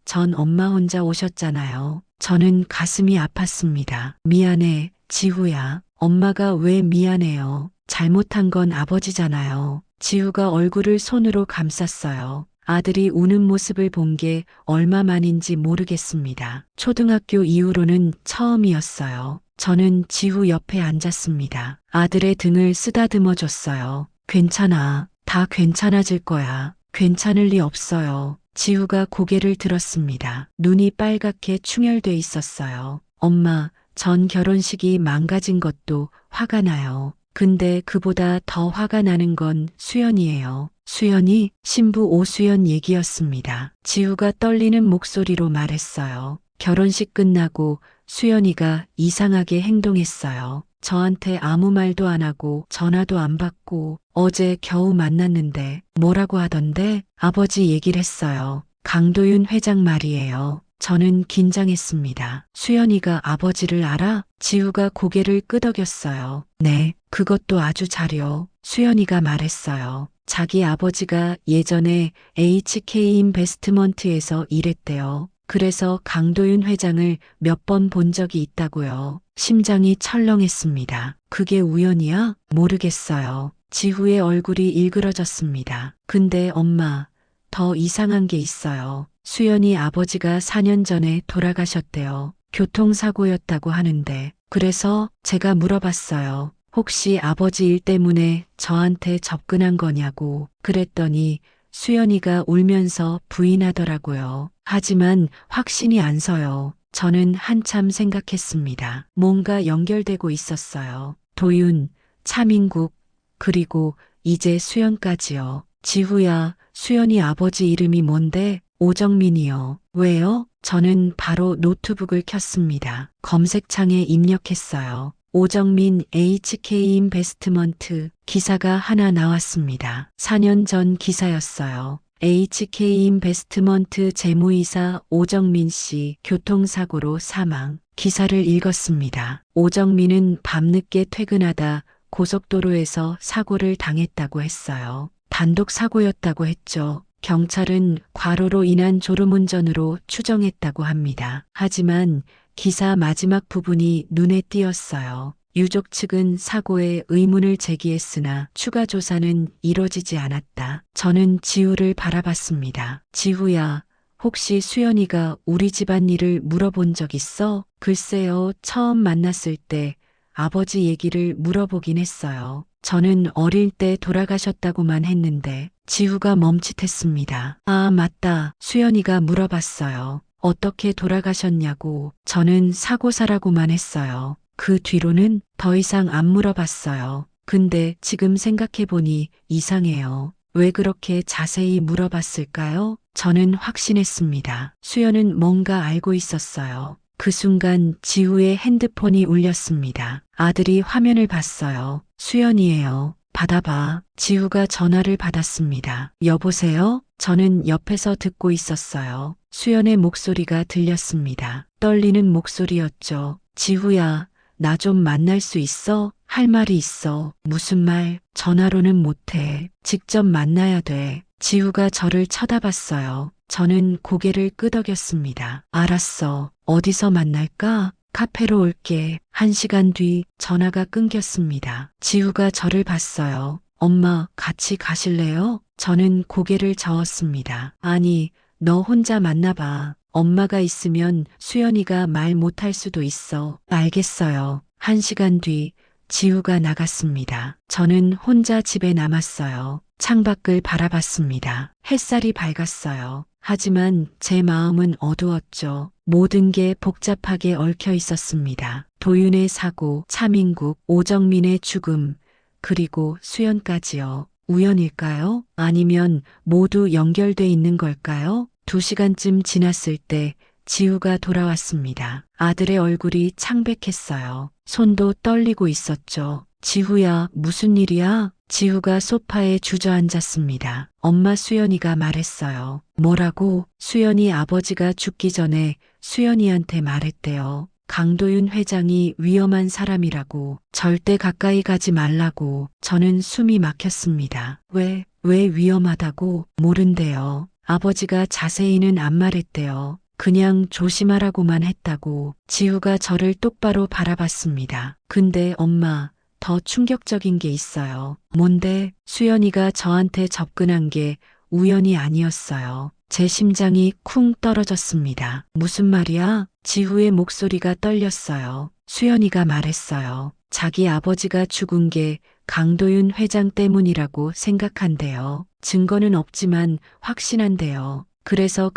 전 엄마 혼자 오셨잖아요. 저는 가슴이 아팠습니다. 미안해, 지우야. 엄마가 왜 미안해요? 잘못한 건 아버지잖아요. 지우가 얼굴을 손으로 감쌌어요. 아들이 우는 모습을 본 게 얼마만인지 모르겠습니다. 초등학교 이후로는 처음이었어요. 저는 지우 옆에 앉았습니다. 아들의 등을 쓰다듬어 줬어요. 괜찮아. 다 괜찮아질 거야. 괜찮을 리 없어요. 지우가 고개를 들었습니다. 눈이 빨갛게 충혈돼 있었어요. 엄마, 전 결혼식이 망가진 것도 화가 나요. 근데 그보다 더 화가 나는 건 수연이에요. 수연이 신부 오수연 얘기였습니다. 지우가 떨리는 목소리로 말했어요. 결혼식 끝나고 수연이가 이상하게 행동했어요. 저한테 아무 말도 안 하고 전화도 안 받고 어제 겨우 만났는데 뭐라고 하던데? 아버지 얘기를 했어요. 강도윤 회장 말이에요. 저는 긴장했습니다. 수연이가 아버지를 알아? 지우가 고개를 끄덕였어요. 네, 그것도 아주 잘요. 수연이가 말했어요. 자기 아버지가 예전에 HK 인베스트먼트에서 일했대요. 그래서 강도윤 회장을 몇 번 본 적이 있다고요. 심장이 철렁했습니다. 그게 우연이야? 모르겠어요. 지후의 얼굴이 일그러졌습니다. 근데 엄마, 더 이상한 게 있어요. 수연이 아버지가 4년 전에 돌아가셨대요. 교통사고였다고 하는데, 그래서 제가 물어봤어요. 혹시 아버지 일 때문에 저한테 접근한 거냐고. 그랬더니 수연이가 울면서 부인하더라고요. 하지만 확신이 안 서요. 저는 한참 생각했습니다. 뭔가 연결되고 있었어요. 도윤, 차민국, 그리고 이제 수연까지요. 지후야, 수연이 아버지 이름이 뭔데? 오정민이요. 왜요? 저는 바로 노트북을 켰습니다. 검색창에 입력했어요. 오정민 HK 인베스트먼트 기사가 하나 나왔습니다. 4년 전 기사였어요. HK 인베스트먼트 재무이사 오정민 씨 교통사고로 사망. 기사를 읽었습니다. 오정민은 밤늦게 퇴근하다 고속도로에서 사고를 당했다고 했어요. 단독 사고였다고 했죠. 경찰은 과로로 인한 졸음운전으로 추정했다고 합니다. 하지만 기사 마지막 부분이 눈에 띄었어요. 유족 측은 사고에 의문을 제기했으나 추가 조사는 이뤄지지 않았다. 저는 지우를 바라봤습니다. 지우야, 혹시 수연이가 우리 집안 일을 물어본 적 있어? 글쎄요, 처음 만났을 때 아버지 얘기를 물어보긴 했어요. 저는 어릴 때 돌아가셨다고만 했는데 지우가 멈칫했습니다. 아, 맞다. 수연이가 물어봤어요. 어떻게 돌아가셨냐고. 저는 사고사라고만 했어요. 그 뒤로는 더 이상 안 물어봤어요. 근데 지금 생각해보니 이상해요. 왜 그렇게 자세히 물어봤을까요? 저는 확신했습니다. 수연은 뭔가 알고 있었어요. 그 순간 지우의 핸드폰이 울렸습니다. 아들이 화면을 봤어요. 수연이에요. 받아봐. 지우가 전화를 받았습니다. 여보세요? 저는 옆에서 듣고 있었어요. 수연의 목소리가 들렸습니다. 떨리는 목소리였죠. 지우야, 나 좀 만날 수 있어? 할 말이 있어. 무슨 말? 전화로는 못해. 직접 만나야 돼. 지우가 저를 쳐다봤어요. 저는 고개를 끄덕였습니다. 알았어. 어디서 만날까? 카페로 올게. 1시간 뒤 전화가 끊겼습니다. 지우가 저를 봤어요. 엄마, 같이 가실래요? 저는 고개를 저었습니다. 아니, 너 혼자 만나봐. 엄마가 있으면 수연이가 말 못할 수도 있어. 알겠어요. 1시간 뒤 지우가 나갔습니다. 저는 혼자 집에 남았어요. 창밖을 바라봤습니다. 햇살이 밝았어요. 하지만 제 마음은 어두웠죠. 모든 게 복잡하게 얽혀 있었습니다. 도윤의 사고, 차민국, 오정민의 죽음, 그리고 수연까지요. 우연일까요? 아니면 모두 연결돼 있는 걸까요? 2시간쯤 지났을 때 지우가 돌아왔습니다. 아들의 얼굴이 창백했어요. 손도 떨리고 있었죠. 지우야, 무슨 일이야? 지우가 소파에 주저앉았습니다. 엄마, 수연이가 말했어요. 뭐라고? 수연이 아버지가 죽기 전에 수연이한테 말했대요. 강도윤 회장이 위험한 사람이라고, 절대 가까이 가지 말라고. 저는 숨이 막혔습니다. 왜 위험하다고? 모른대요. 아버지가 자세히는 안 말했대요. 그냥 조심하라고만 했다고. 지우가 저를 똑바로 바라봤습니다. 근데 엄마, 더 충격적인 게 있어요. 뭔데? 수연이가 저한테 접근한 게 우연이 아니었어요. 제 심장이 쿵 떨어졌습니다. 무슨 말이야? 지우의 목소리가 떨렸어요. 수연이가 말했어요. 자기 아버지가 죽은 게 강도윤 회장 때문이라고 생각한대요. 증거는 없지만 확신한대요. 그래서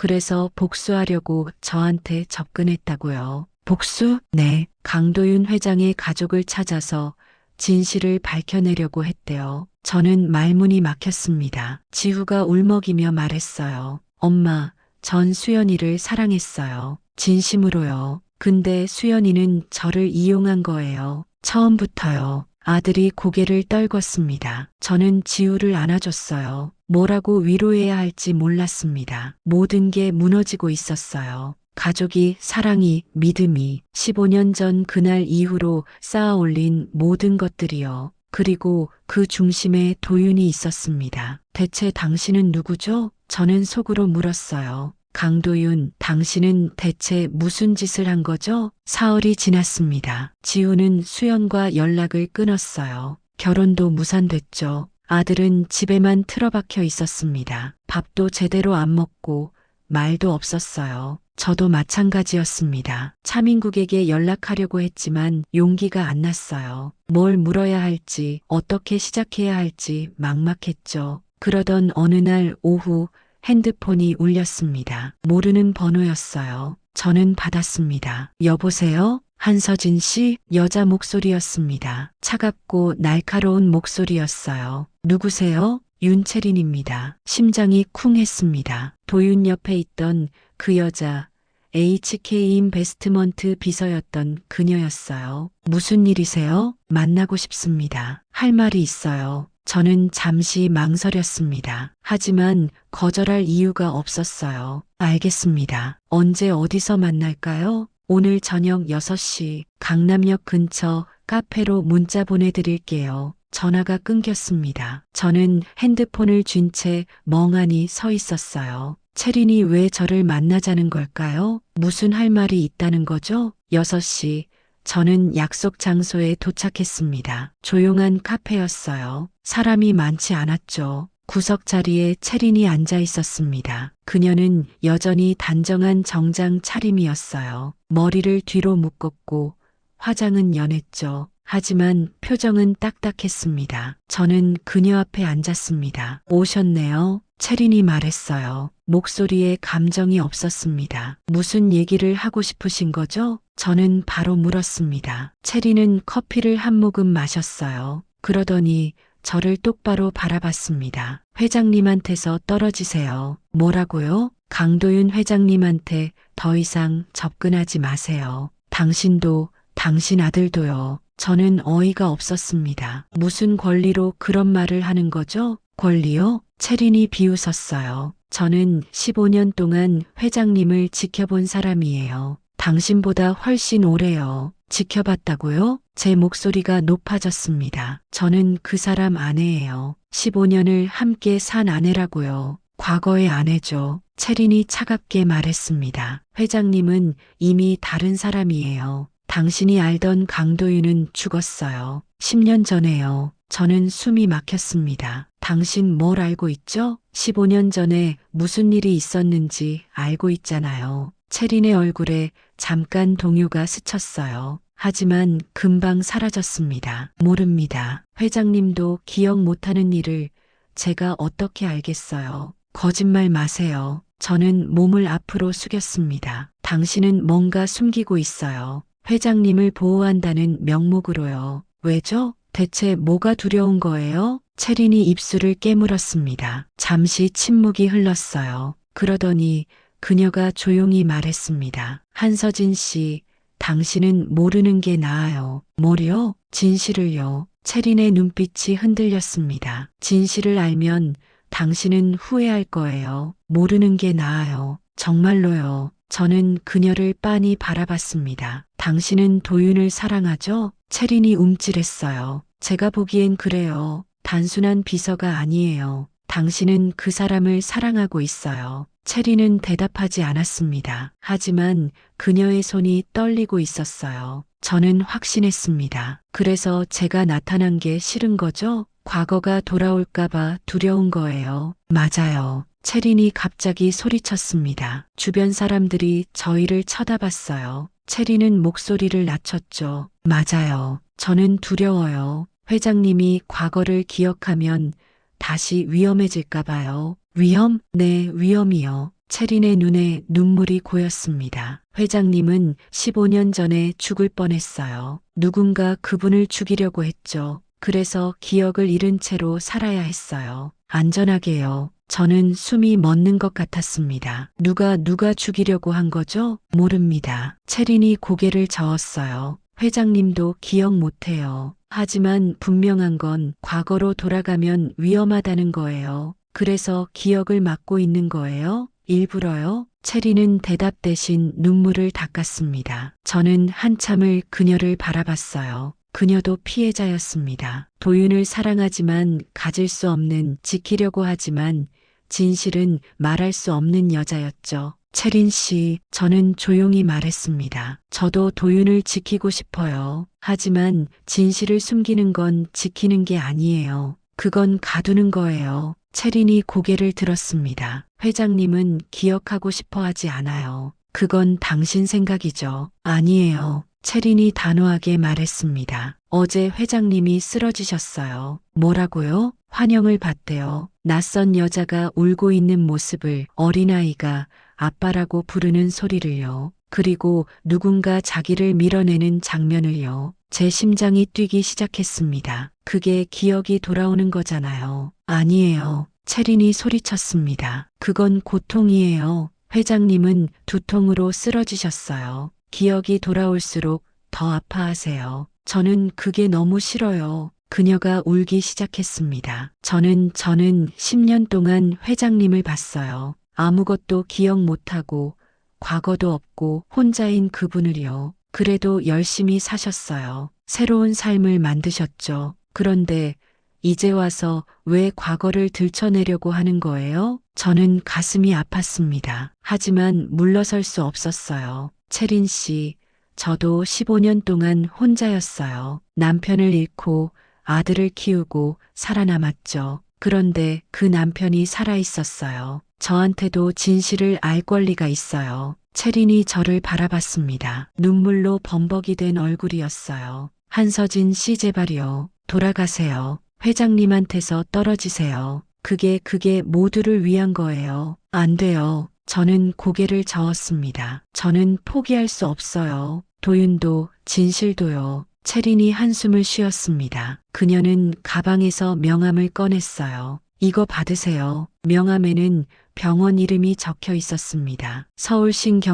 복수하려고 저한테 접근했다고요. 복수? 네. 강도윤 회장의 가족을 찾아서 진실을 밝혀내려고 했대요. 저는 말문이 막혔습니다. 지우가 울먹이며 말했어요. 엄마, 전 수연이를 사랑했어요. 진심으로요. 근데 수연이는 저를 이용한 거예요. 처음부터요. 아들이 고개를 떨궜습니다. 저는 지우를 안아줬어요. 뭐라고 위로해야 할지 몰랐습니다. 모든 게 무너지고 있었어요. 가족이, 사랑이, 믿음이, 15년 전 그날 이후로 쌓아 올린 모든 것들이요. 그리고 그 중심에 도윤이 있었습니다. 대체 당신은 누구죠? 저는 속으로 물었어요. 강도윤, 당신은 대체 무슨 짓을 한 거죠? 사흘이 지났습니다. 지우는 수연과 연락을 끊었어요. 결혼도 무산됐죠. 아들은 집에만 틀어박혀 있었습니다. 밥도 제대로 안 먹고 말도 없었어요. 저도 마찬가지였습니다. 차민국에게 연락하려고 했지만 용기가 안 났어요. 뭘 물어야 할지, 어떻게 시작해야 할지 막막했죠. 그러던 어느 날 오후 핸드폰이 울렸습니다. 모르는 번호였어요. 저는 받았습니다. 여보세요? 한서진 씨, 여자 목소리였습니다. 차갑고 날카로운 목소리였어요. 누구세요? 윤채린입니다. 심장이 쿵 했습니다. 도윤 옆에 있던 그 여자, HK 인베스트먼트 비서였던 그녀였어요. 무슨 일이세요? 만나고 싶습니다. 할 말이 있어요. 저는 잠시 망설였습니다. 하지만 거절할 이유가 없었어요. 알겠습니다. 언제 어디서 만날까요? 오늘 저녁 6시 강남역 근처 카페로 문자 보내드릴게요. 전화가 끊겼습니다. 저는 핸드폰을 쥔 채 멍하니 서 있었어요. 채린이 왜 저를 만나자는 걸까요? 무슨 할 말이 있다는 거죠? 6시. 저는 약속 장소에 도착했습니다. 조용한 카페였어요. 사람이 많지 않았죠. 구석 자리에 채린이 앉아 있었습니다. 그녀는 여전히 단정한 정장 차림이었어요. 머리를 뒤로 묶었고 화장은 연했죠. 하지만 표정은 딱딱했습니다. 저는 그녀 앞에 앉았습니다. 오셨네요. 채린이 말했어요. 목소리에 감정이 없었습니다. 무슨 얘기를 하고 싶으신 거죠? 저는 바로 물었습니다. 채린은 커피를 한 모금 마셨어요. 그러더니 저를 똑바로 바라봤습니다. 회장님한테서 떨어지세요. 뭐라고요? 강도윤 회장님한테 더 이상 접근하지 마세요. 당신도, 당신 아들도요. 저는 어이가 없었습니다. 무슨 권리로 그런 말을 하는 거죠? 권리요? 채린이 비웃었어요. 저는 15년 동안 회장님을 지켜본 사람이에요. 당신보다 훨씬 오래요. 지켜봤다고요? 제 목소리가 높아졌습니다. 저는 그 사람 아내예요. 15년을 함께 산 아내라고요. 과거의 아내죠. 채린이 차갑게 말했습니다. 회장님은 이미 다른 사람이에요. 당신이 알던 강도윤은 죽었어요. 10년 전에요. 저는 숨이 막혔습니다. 당신 뭘 알고 있죠? 15년 전에 무슨 일이 있었는지 알고 있잖아요. 채린의 얼굴에 잠깐 동요가 스쳤어요. 하지만 금방 사라졌습니다. 모릅니다. 회장님도 기억 못하는 일을 제가 어떻게 알겠어요. 거짓말 마세요. 저는 몸을 앞으로 숙였습니다. 당신은 뭔가 숨기고 있어요. 회장님을 보호한다는 명목으로요. 왜죠? 대체 뭐가 두려운 거예요? 채린이 입술을 깨물었습니다. 잠시 침묵이 흘렀어요. 그러더니 그녀가 조용히 말했습니다. 한서진 씨, 당신은 모르는 게 나아요. 뭐요? 진실을요. 채린의 눈빛이 흔들렸습니다. 진실을 알면 당신은 후회할 거예요. 모르는 게 나아요. 정말로요. 저는 그녀를 빤히 바라봤습니다. 당신은 도윤을 사랑하죠? 채린이 움찔했어요. 제가 보기엔 그래요. 단순한 비서가 아니에요. 당신은 그 사람을 사랑하고 있어요. 채린은 대답하지 않았습니다. 하지만 그녀의 손이 떨리고 있었어요. 저는 확신했습니다. 그래서 제가 나타난 게 싫은 거죠? 과거가 돌아올까봐 두려운 거예요. 맞아요. 채린이 갑자기 소리쳤습니다. 주변 사람들이 저희를 쳐다봤어요. 채린은 목소리를 낮췄죠. 맞아요. 저는 두려워요. 회장님이 과거를 기억하면 다시 위험해질까 봐요. 위험? 네, 위험이요. 채린의 눈에 눈물이 고였습니다. 회장님은 15년 전에 죽을 뻔했어요. 누군가 그분을 죽이려고 했죠. 그래서 기억을 잃은 채로 살아야 했어요. 안전하게요. 저는 숨이 멎는 것 같았습니다. 누가 죽이려고 한 거죠? 모릅니다. 채린이 고개를 저었어요. 회장님도 기억 못해요. 하지만 분명한 건 과거로 돌아가면 위험하다는 거예요. 그래서 기억을 막고 있는 거예요? 일부러요? 채린은 대답 대신 눈물을 닦았습니다. 저는 한참을 그녀를 바라봤어요. 그녀도 피해자였습니다. 도윤을 사랑하지만 가질 수 없는, 지키려고 하지만 진실은 말할 수 없는 여자였죠. 채린 씨, 저는 조용히 말했습니다. 저도 도윤을 지키고 싶어요. 하지만 진실을 숨기는 건 지키는 게 아니에요. 그건 가두는 거예요. 채린이 고개를 들었습니다. 회장님은 기억하고 싶어 하지 않아요. 그건 당신 생각이죠. 아니에요. 채린이 단호하게 말했습니다. 어제 회장님이 쓰러지셨어요. 뭐라고요? 환영을 받대요. 낯선 여자가 울고 있는 모습을 어린아이가 아빠라고 부르는 소리를요. 그리고 누군가 자기를 밀어내는 장면을요. 제 심장이 뛰기 시작했습니다. 그게 기억이 돌아오는 거잖아요. 아니에요. 채린이 소리쳤습니다. 그건 고통이에요. 회장님은 두통으로 쓰러지셨어요. 기억이 돌아올수록 더 아파하세요. 저는 그게 너무 싫어요. 그녀가 울기 시작했습니다. 저는 10년 동안 회장님을 봤어요. 아무것도 기억 못하고 과거도 없고 혼자인 그분을요. 그래도 열심히 사셨어요. 새로운 삶을 만드셨죠. 그런데 이제 와서 왜 과거를 들춰내려고 하는 거예요? 저는 가슴이 아팠습니다. 하지만 물러설 수 없었어요. 채린 씨, 저도 15년 동안 혼자였어요. 남편을 잃고 아들을 키우고 살아남았죠. 그런데 그 남편이 살아있었어요. 저한테도 진실을 알 권리가 있어요. 채린이 저를 바라봤습니다. 눈물로 범벅이 된 얼굴이었어요. 한서진 씨 제발요. 돌아가세요. 회장님한테서 떨어지세요. 그게 모두를 위한 거예요. 안 돼요. 저는 고개를 저었습니다. 저는 포기할 수 없어요. 도윤도 진실도요. 채린이 한숨을 쉬었습니다. 그녀는 가방에서 명함을 꺼냈어요. 이거 받으세요. 명함에는 병원 이름이 적혀 있었습니다.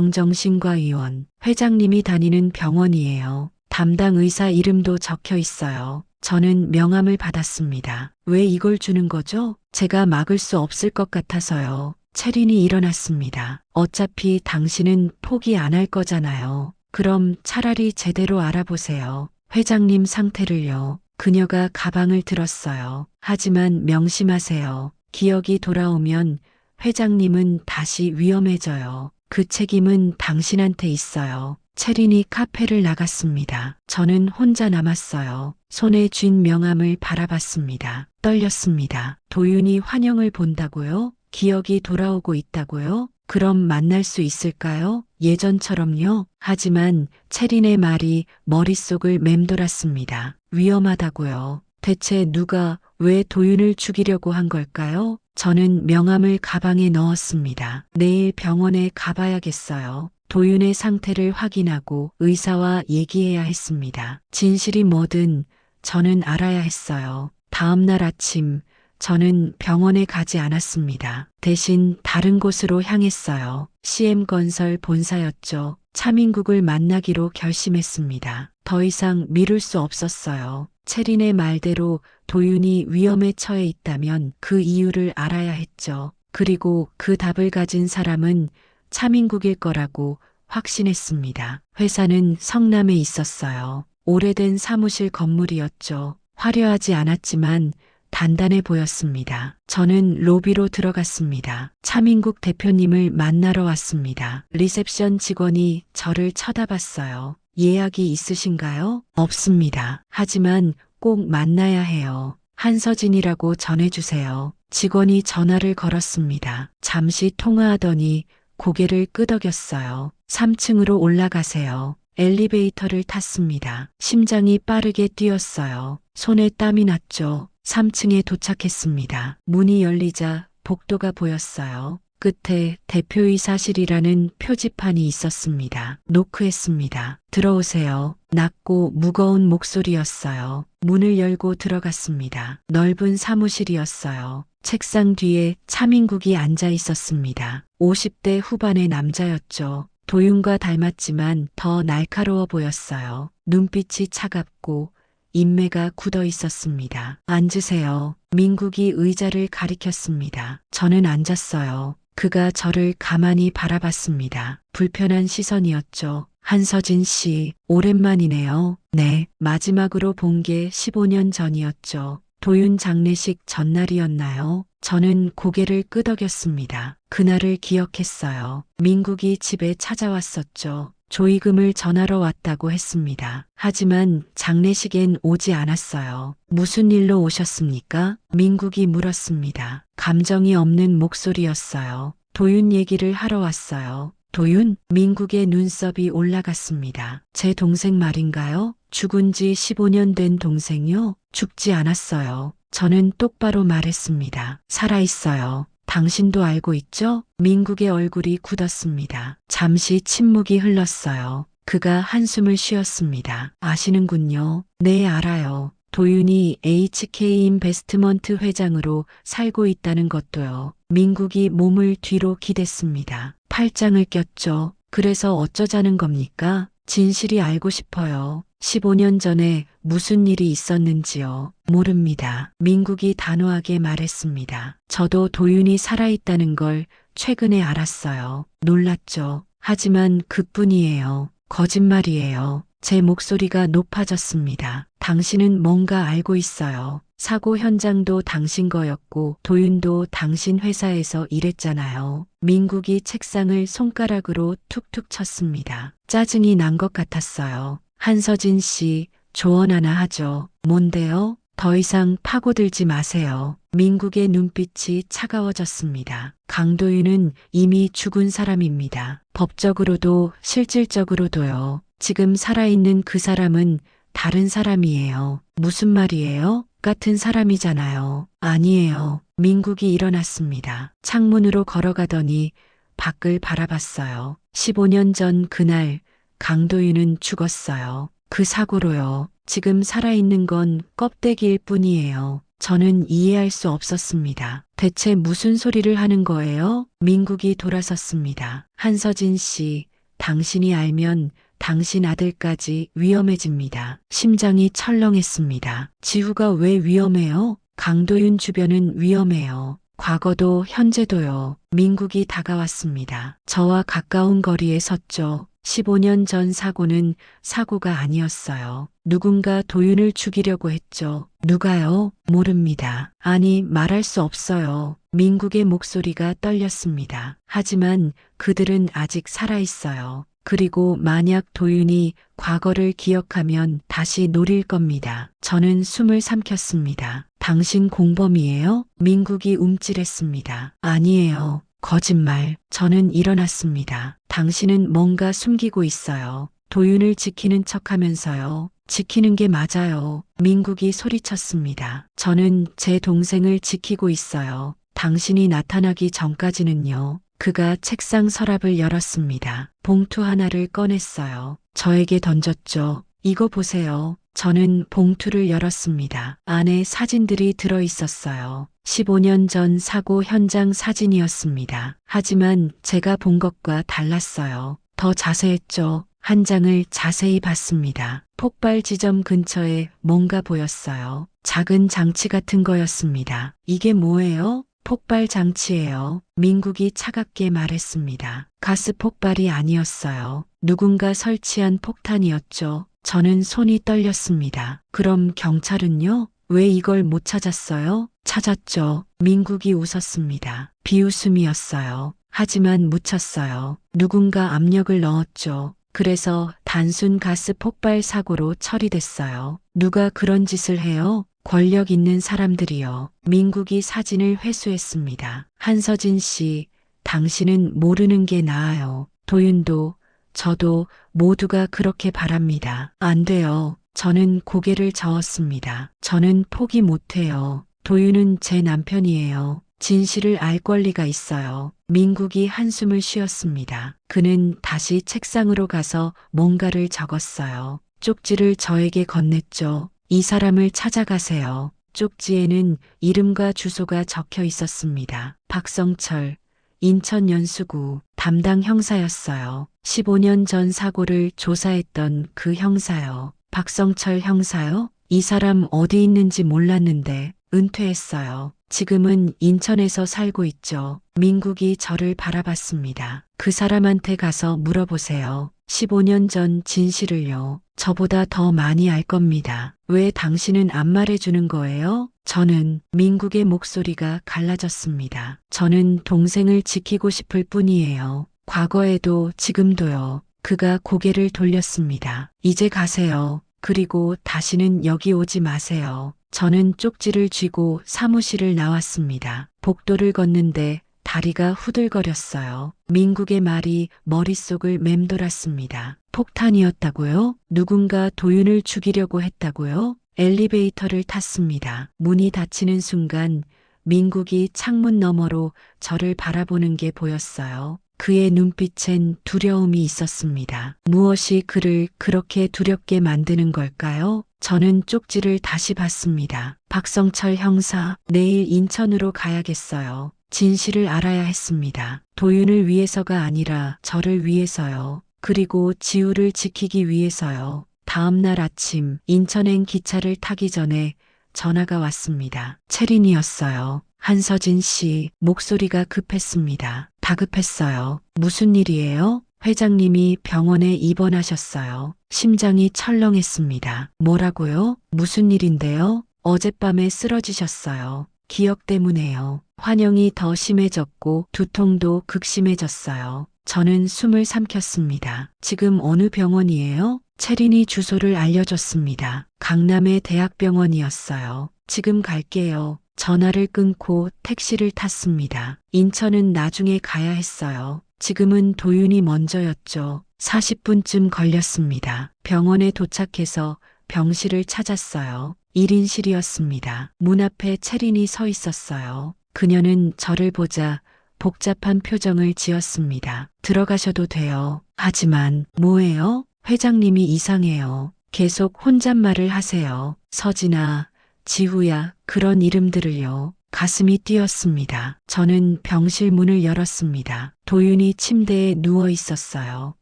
서울신경정신과의원. 회장님이 다니는 병원이에요. 담당 의사 이름도 적혀 있어요. 저는 명함을 받았습니다. 왜 이걸 주는 거죠? 제가 막을 수 없을 것 같아서요. 채린이 일어났습니다. 어차피 당신은 포기 안 할 거잖아요. 그럼 차라리 제대로 알아보세요. 회장님 상태를요. 그녀가 가방을 들었어요. 하지만 명심하세요. 기억이 돌아오면 회장님은 다시 위험해져요. 그 책임은 당신한테 있어요. 채린이 카페를 나갔습니다. 저는 혼자 남았어요. 손에 쥔 명함을 바라봤습니다. 떨렸습니다. 도윤이 환영을 본다고요? 기억이 돌아오고 있다고요? 그럼 만날 수 있을까요? 예전처럼요? 하지만 채린의 말이 머릿속을 맴돌았습니다. 위험하다고요. 대체 누가 왜 도윤을 죽이려고 한 걸까요? 저는 명함을 가방에 넣었습니다. 내일 병원에 가봐야겠어요. 도윤의 상태를 확인하고 의사와 얘기해야 했습니다. 진실이 뭐든 저는 알아야 했어요. 다음 날 아침 저는 병원에 가지 않았습니다. 대신 다른 곳으로 향했어요. CM건설 본사였죠. 차민국을 만나기로 결심했습니다. 더 이상 미룰 수 없었어요. 채린의 말대로 도윤이 위험에 처해 있다면 그 이유를 알아야 했죠. 그리고 그 답을 가진 사람은 차민국일 거라고 확신했습니다. 회사는 성남에 있었어요. 오래된 사무실 건물이었죠. 화려하지 않았지만 단단해 보였습니다. 저는 로비로 들어갔습니다. 차민국 대표님을 만나러 왔습니다. 리셉션 직원이 저를 쳐다봤어요. 예약이 있으신가요? 없습니다. 하지만 꼭 만나야 해요. 한서진이라고 전해주세요. 직원이 전화를 걸었습니다. 잠시 통화하더니 고개를 끄덕였어요. 3층으로 올라가세요. 엘리베이터를 탔습니다. 심장이 빠르게 뛰었어요. 손에 땀이 났죠. 3층에 도착했습니다. 문이 열리자 복도가 보였어요. 끝에 대표이사실이라는 표지판이 있었습니다. 노크했습니다. 들어오세요. 낮고 무거운 목소리였어요. 문을 열고 들어갔습니다. 넓은 사무실이었어요. 책상 뒤에 차민국이 앉아 있었습니다. 50대 후반의 남자였죠. 도윤과 닮았지만 더 날카로워 보였어요. 눈빛이 차갑고 인매가 굳어 있었습니다. 앉으세요. 민국이 의자를 가리켰습니다. 저는 앉았어요. 그가 저를 가만히 바라봤습니다. 불편한 시선이었죠. 한서진 씨, 오랜만이네요. 네, 마지막으로 본 게 15년 전이었죠. 도윤 장례식 전날이었나요? 저는 고개를 끄덕였습니다. 그날을 기억했어요. 민국이 집에 찾아왔었죠. 조의금을 전하러 왔다고 했습니다. 하지만 장례식엔 오지 않았어요. 무슨 일로 오셨습니까? 민국이 물었습니다. 감정이 없는 목소리였어요. 도윤 얘기를 하러 왔어요. 도윤? 민국의 눈썹이 올라갔습니다. 제 동생 말인가요? 죽은 지 15년 된 동생요? 죽지 않았어요. 저는 똑바로 말했습니다. 살아있어요. 당신도 알고 있죠? 민국의 얼굴이 굳었습니다. 잠시 침묵이 흘렀어요. 그가 한숨을 쉬었습니다. 아시는군요. 네, 알아요. 도윤이 HK 인베스트먼트 회장으로 살고 있다는 것도요. 민국이 몸을 뒤로 기댔습니다. 팔짱을 꼈죠. 그래서 어쩌자는 겁니까? 진실이 알고 싶어요. 15년 전에 무슨 일이 있었는지요. 모릅니다. 민국이 단호하게 말했습니다. 저도 도윤이 살아있다는 걸 최근에 알았어요. 놀랐죠. 하지만 그뿐이에요. 거짓말이에요. 제 목소리가 높아졌습니다. 당신은 뭔가 알고 있어요. 사고 현장도 당신 거였고 도윤도 당신 회사에서 일했잖아요. 민국이 책상을 손가락으로 툭툭 쳤습니다. 짜증이 난 것 같았어요. 한서진 씨, 조언 하나 하죠. 뭔데요? 더 이상 파고들지 마세요. 민국의 눈빛이 차가워졌습니다. 강도윤은 이미 죽은 사람입니다. 법적으로도 실질적으로도요. 지금 살아있는 그 사람은 다른 사람이에요. 무슨 말이에요? 같은 사람이잖아요. 아니에요. 민국이 일어났습니다. 창문으로 걸어가더니 밖을 바라봤어요. 15년 전 그날 강도윤은 죽었어요. 그 사고로요. 지금 살아있는 건 껍데기일 뿐이에요. 저는 이해할 수 없었습니다. 대체 무슨 소리를 하는 거예요? 민국이 돌아섰습니다. 한서진 씨, 당신이 알면 당신 아들까지 위험해집니다. 심장이 철렁했습니다. 지후가 왜 위험해요? 강도윤 주변은 위험해요. 과거도 현재도요. 민국이 다가왔습니다. 저와 가까운 거리에 섰죠. 15년 전 사고는 사고가 아니었어요. 누군가 도윤을 죽이려고 했죠. 누가요? 모릅니다. 아니, 말할 수 없어요. 민국의 목소리가 떨렸습니다. 하지만 그들은 아직 살아있어요. 그리고 만약 도윤이 과거를 기억하면 다시 노릴 겁니다. 저는 숨을 삼켰습니다. 당신 공범이에요? 민국이 움찔했습니다. 아니에요. 거짓말. 저는 일어났습니다. 당신은 뭔가 숨기고 있어요. 도윤을 지키는 척하면서요. 지키는 게 맞아요. 민국이 소리쳤습니다. 저는 제 동생을 지키고 있어요. 당신이 나타나기 전까지는요. 그가 책상 서랍을 열었습니다. 봉투 하나를 꺼냈어요. 저에게 던졌죠. 이거 보세요. 저는 봉투를 열었습니다. 안에 사진들이 들어 있었어요. 15년 전 사고 현장 사진이었습니다. 하지만 제가 본 것과 달랐어요. 더 자세했죠. 한 장을 자세히 봤습니다. 폭발 지점 근처에 뭔가 보였어요. 작은 장치 같은 거였습니다. 이게 뭐예요? 폭발 장치예요. 민국이 차갑게 말했습니다. 가스 폭발이 아니었어요. 누군가 설치한 폭탄이었죠. 저는 손이 떨렸습니다. 그럼 경찰은요? 왜 이걸 못 찾았어요? 찾았죠. 민국이 웃었습니다. 비웃음이었어요. 하지만 묻혔어요. 누군가 압력을 넣었죠. 그래서 단순 가스 폭발 사고로 처리됐어요. 누가 그런 짓을 해요? 권력 있는 사람들이요. 민국이 사진을 회수했습니다. 한서진 씨, 당신은 모르는 게 나아요. 도윤도, 저도 모두가 그렇게 바랍니다. 안 돼요. 저는 고개를 저었습니다. 저는 포기 못해요. 도윤은 제 남편이에요. 진실을 알 권리가 있어요. 민국이 한숨을 쉬었습니다. 그는 다시 책상으로 가서 뭔가를 적었어요. 쪽지를 저에게 건넸죠. 이 사람을 찾아가세요. 쪽지에는 이름과 주소가 적혀 있었습니다. 박성철, 인천 연수구 담당 형사였어요. 15년 전 사고를 조사했던 그 형사요. 박성철 형사요? 이 사람 어디 있는지 몰랐는데 은퇴했어요. 지금은 인천에서 살고 있죠. 민국이 저를 바라봤습니다. 그 사람한테 가서 물어보세요. 15년 전 진실을요. 저보다 더 많이 알 겁니다. 왜 당신은 안 말해주는 거예요? 저는 민국의 목소리가 갈라졌습니다. 저는 동생을 지키고 싶을 뿐이에요. 과거에도 지금도요. 그가 고개를 돌렸습니다. 이제 가세요. 그리고 다시는 여기 오지 마세요. 저는 쪽지를 쥐고 사무실을 나왔습니다. 복도를 걷는데 다리가 후들거렸어요. 민국의 말이 머릿속을 맴돌았습니다. 폭탄이었다고요? 누군가 도윤을 죽이려고 했다고요? 엘리베이터를 탔습니다. 문이 닫히는 순간 민국이 창문 너머로 저를 바라보는 게 보였어요. 그의 눈빛엔 두려움이 있었습니다. 무엇이 그를 그렇게 두렵게 만드는 걸까요? 저는 쪽지를 다시 봤습니다. 박성철 형사, 내일 인천으로 가야겠어요. 진실을 알아야 했습니다. 도윤을 위해서가 아니라 저를 위해서요. 그리고 지우를 지키기 위해서요. 다음 날 아침 인천행 기차를 타기 전에 전화가 왔습니다. 채린이었어요. 한서진 씨, 목소리가 급했습니다. 다급했어요. 무슨 일이에요? 회장님이 병원에 입원하셨어요. 심장이 철렁했습니다. 뭐라고요? 무슨 일인데요? 어젯밤에 쓰러지셨어요. 기억 때문에요. 환영이 더 심해졌고 두통도 극심해졌어요. 저는 숨을 삼켰습니다. 지금 어느 병원이에요? 채린이 주소를 알려줬습니다. 강남의 대학병원이었어요. 지금 갈게요. 전화를 끊고 택시를 탔습니다. 인천은 나중에 가야 했어요. 지금은 도윤이 먼저였죠. 40분쯤 걸렸습니다. 병원에 도착해서 병실을 찾았어요. 1인실이었습니다. 문 앞에 채린이 서 있었어요. 그녀는 저를 보자 복잡한 표정을 지었습니다. 들어가셔도 돼요. 하지만 뭐예요? 회장님이 이상해요. 계속 혼잣말을 하세요. 서진아, 지후야, 그런 이름들을요. 가슴이 뛰었습니다. 저는 병실 문을 열었습니다. 도윤이 침대에 누워 있었어요.